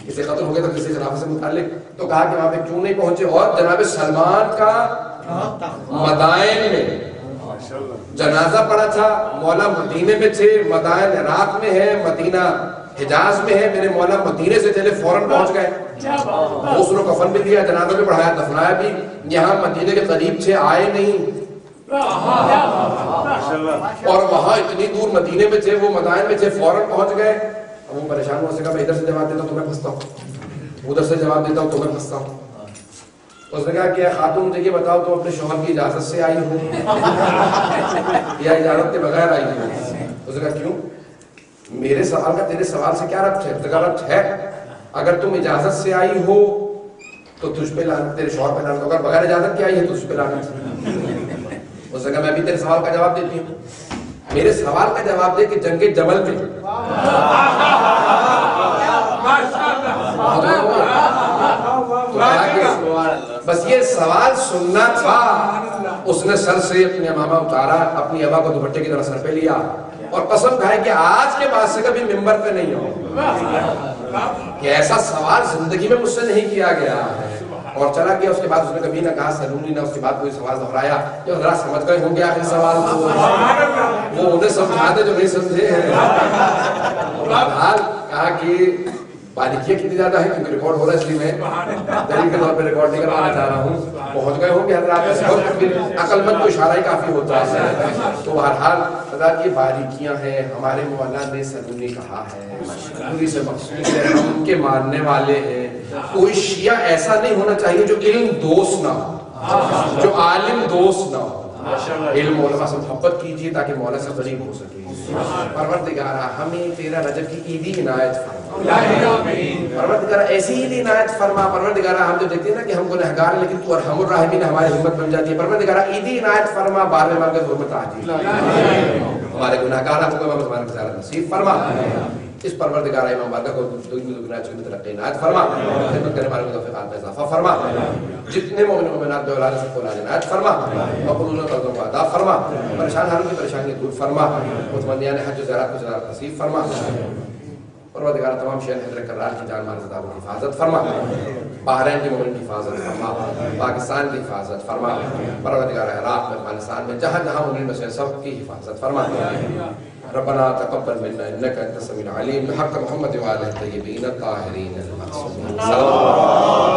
کسی قتل ہو گیا تو کسی خلافت سے متعلق. تو کہا کہ وہاں پہ کیوں نہیں پہنچے؟ اور جناب سلمان کا مدائن میں جنازہ پڑا تھا. مولا مدینے میں تھے، مدائن عراق میں ہے، مدینہ حجاز میں ہے. میرے مولا مدینے سے چلے فوراً پہنچ گئے. غسل و کفن بھی دیا، جنازہ بھی پڑھایا، دفنایا بھی. یہاں مدینے کے قریب تھے، آئے نہیں. اور وہاں اتنی دور مدینے میں تھے، وہ مدائن میں تھے، فوراً پہنچ گئے. اب وہ پریشان ہو سکا میں ادھر سے جواب دیتا ہوں تو میں پھنستا ہوں، ادھر سے جواب دیتا ہوں تو میں پھنستا ہوں. اس نے کہا کہ خاتون مجھے یہ بتاؤ تو اپنے شوہر کی اجازت سے آئی ہوں یا اجازت کے بغیر آئی ہوں؟ اس نے کہا کیوں؟ میرے سوال کا تیرے سوال سے کیا ربط ہے؟ تو ربط ہے، اگر تم اجازت سے آئی ہو تو تجھ پہ لعنت، تیرے شوہر پہ لعنت، اگر بغیر اجازت کی آئی ہے تو تجھ پہ لعنت۔ اس نے کہا میں بھی تیرے سوال کا جواب دیتی ہوں، میرے سوال کا جواب دے کہ جنگ جمل میں بس یہ سوال سننا تھا، اس نے سر سے اپنی امامہ اتارا، اپنی ابا کو دوپٹے کی طرح سر پہ لیا اور قسم کھائے کہ آج کے بعد سے کبھی ممبر پہ نہیں ہو، کہ ایسا سوال زندگی میں مجھ سے نہیں کیا گیا ہے، اور چلا گیا۔ اس کے بعد اس نے کبھی نہ کہا سلونی، نہ اس کے بعد کوئی سوال دہرایا۔ جو ذرا سمجھ گئے ہوں گے آخر سوال تو وہ انہیں سمجھا دے جو نہیں سمجھے ہیں۔ بہرحال کہا کہ باریکیاں کتنی زیادہ ہے کیونکہ ریکارڈ ہو رہا ہے، اس لیے میں دلیل کے طور پہ ریکارڈ نہیں کروانا چاہ رہا ہوں۔ پہنچ گئے ہوں گے حضرات، عقل مند کو اشارہ ہی کافی ہوتا ہے۔ تو بہرحال حضرات یہ باریکیاں ہیں، ہمارے مولانا نے سلونی کہا ہے، سلونی سے مقصود ہے ہم ان کے ماننے والے ہیں۔ کوئی شیعہ ایسا نہیں ہونا چاہیے جو علم دوست نہ ہو، جو عالم دوست نہ ہو۔ علم علماء سے محبت کیجیے تاکہ مولا سے قریب ہو سکے۔ پروردگارہ ہمیں تیرا رجب کی عیدی عنایت فرما، پروردگارہ ایسی عیدی عنایت فرما۔ پروردگارہ ہم جو دیکھتے ہیں نا کہ ہم گنہگار ہیں لیکن تو ارحم الراحمین ہماری ہمت بن جاتی ہے، پروردگارہ عیدی عنایت فرما، بار میں مانگے حرمت عاجل، ہمارے گنہگار ہم کو ہمارے بزارت نصیب فرما۔ اس پروردگار امام بارگاہ کو دنیا کی ترقی عنایت فرما، خدمت کرنے والوں کو توفیقات میں اضافہ فرما، جتنے مومن مومنات بے اولاد سب کو اولاد عنایت فرما، مقبول قرضوں کو ادا فرما، پریشان حالوں کی پریشانی دور فرما، متمنیان حج و زیارت کو زیارت نصیب فرما۔ پروردگار تمام شہر حیدر کرار کی جان مال زدہ کی حفاظت فرما، بحرین کے مومن کی حفاظت فرما، پاکستان کی حفاظت فرما، پروردگار عراق میں، افغانستان میں، جہاں جہاں مومن بسے سب کی حفاظت فرما۔ ربنا تقبل منا انك انت السميع العليم، بحق محمد وآله الطيبين الطاهرين المعصومين۔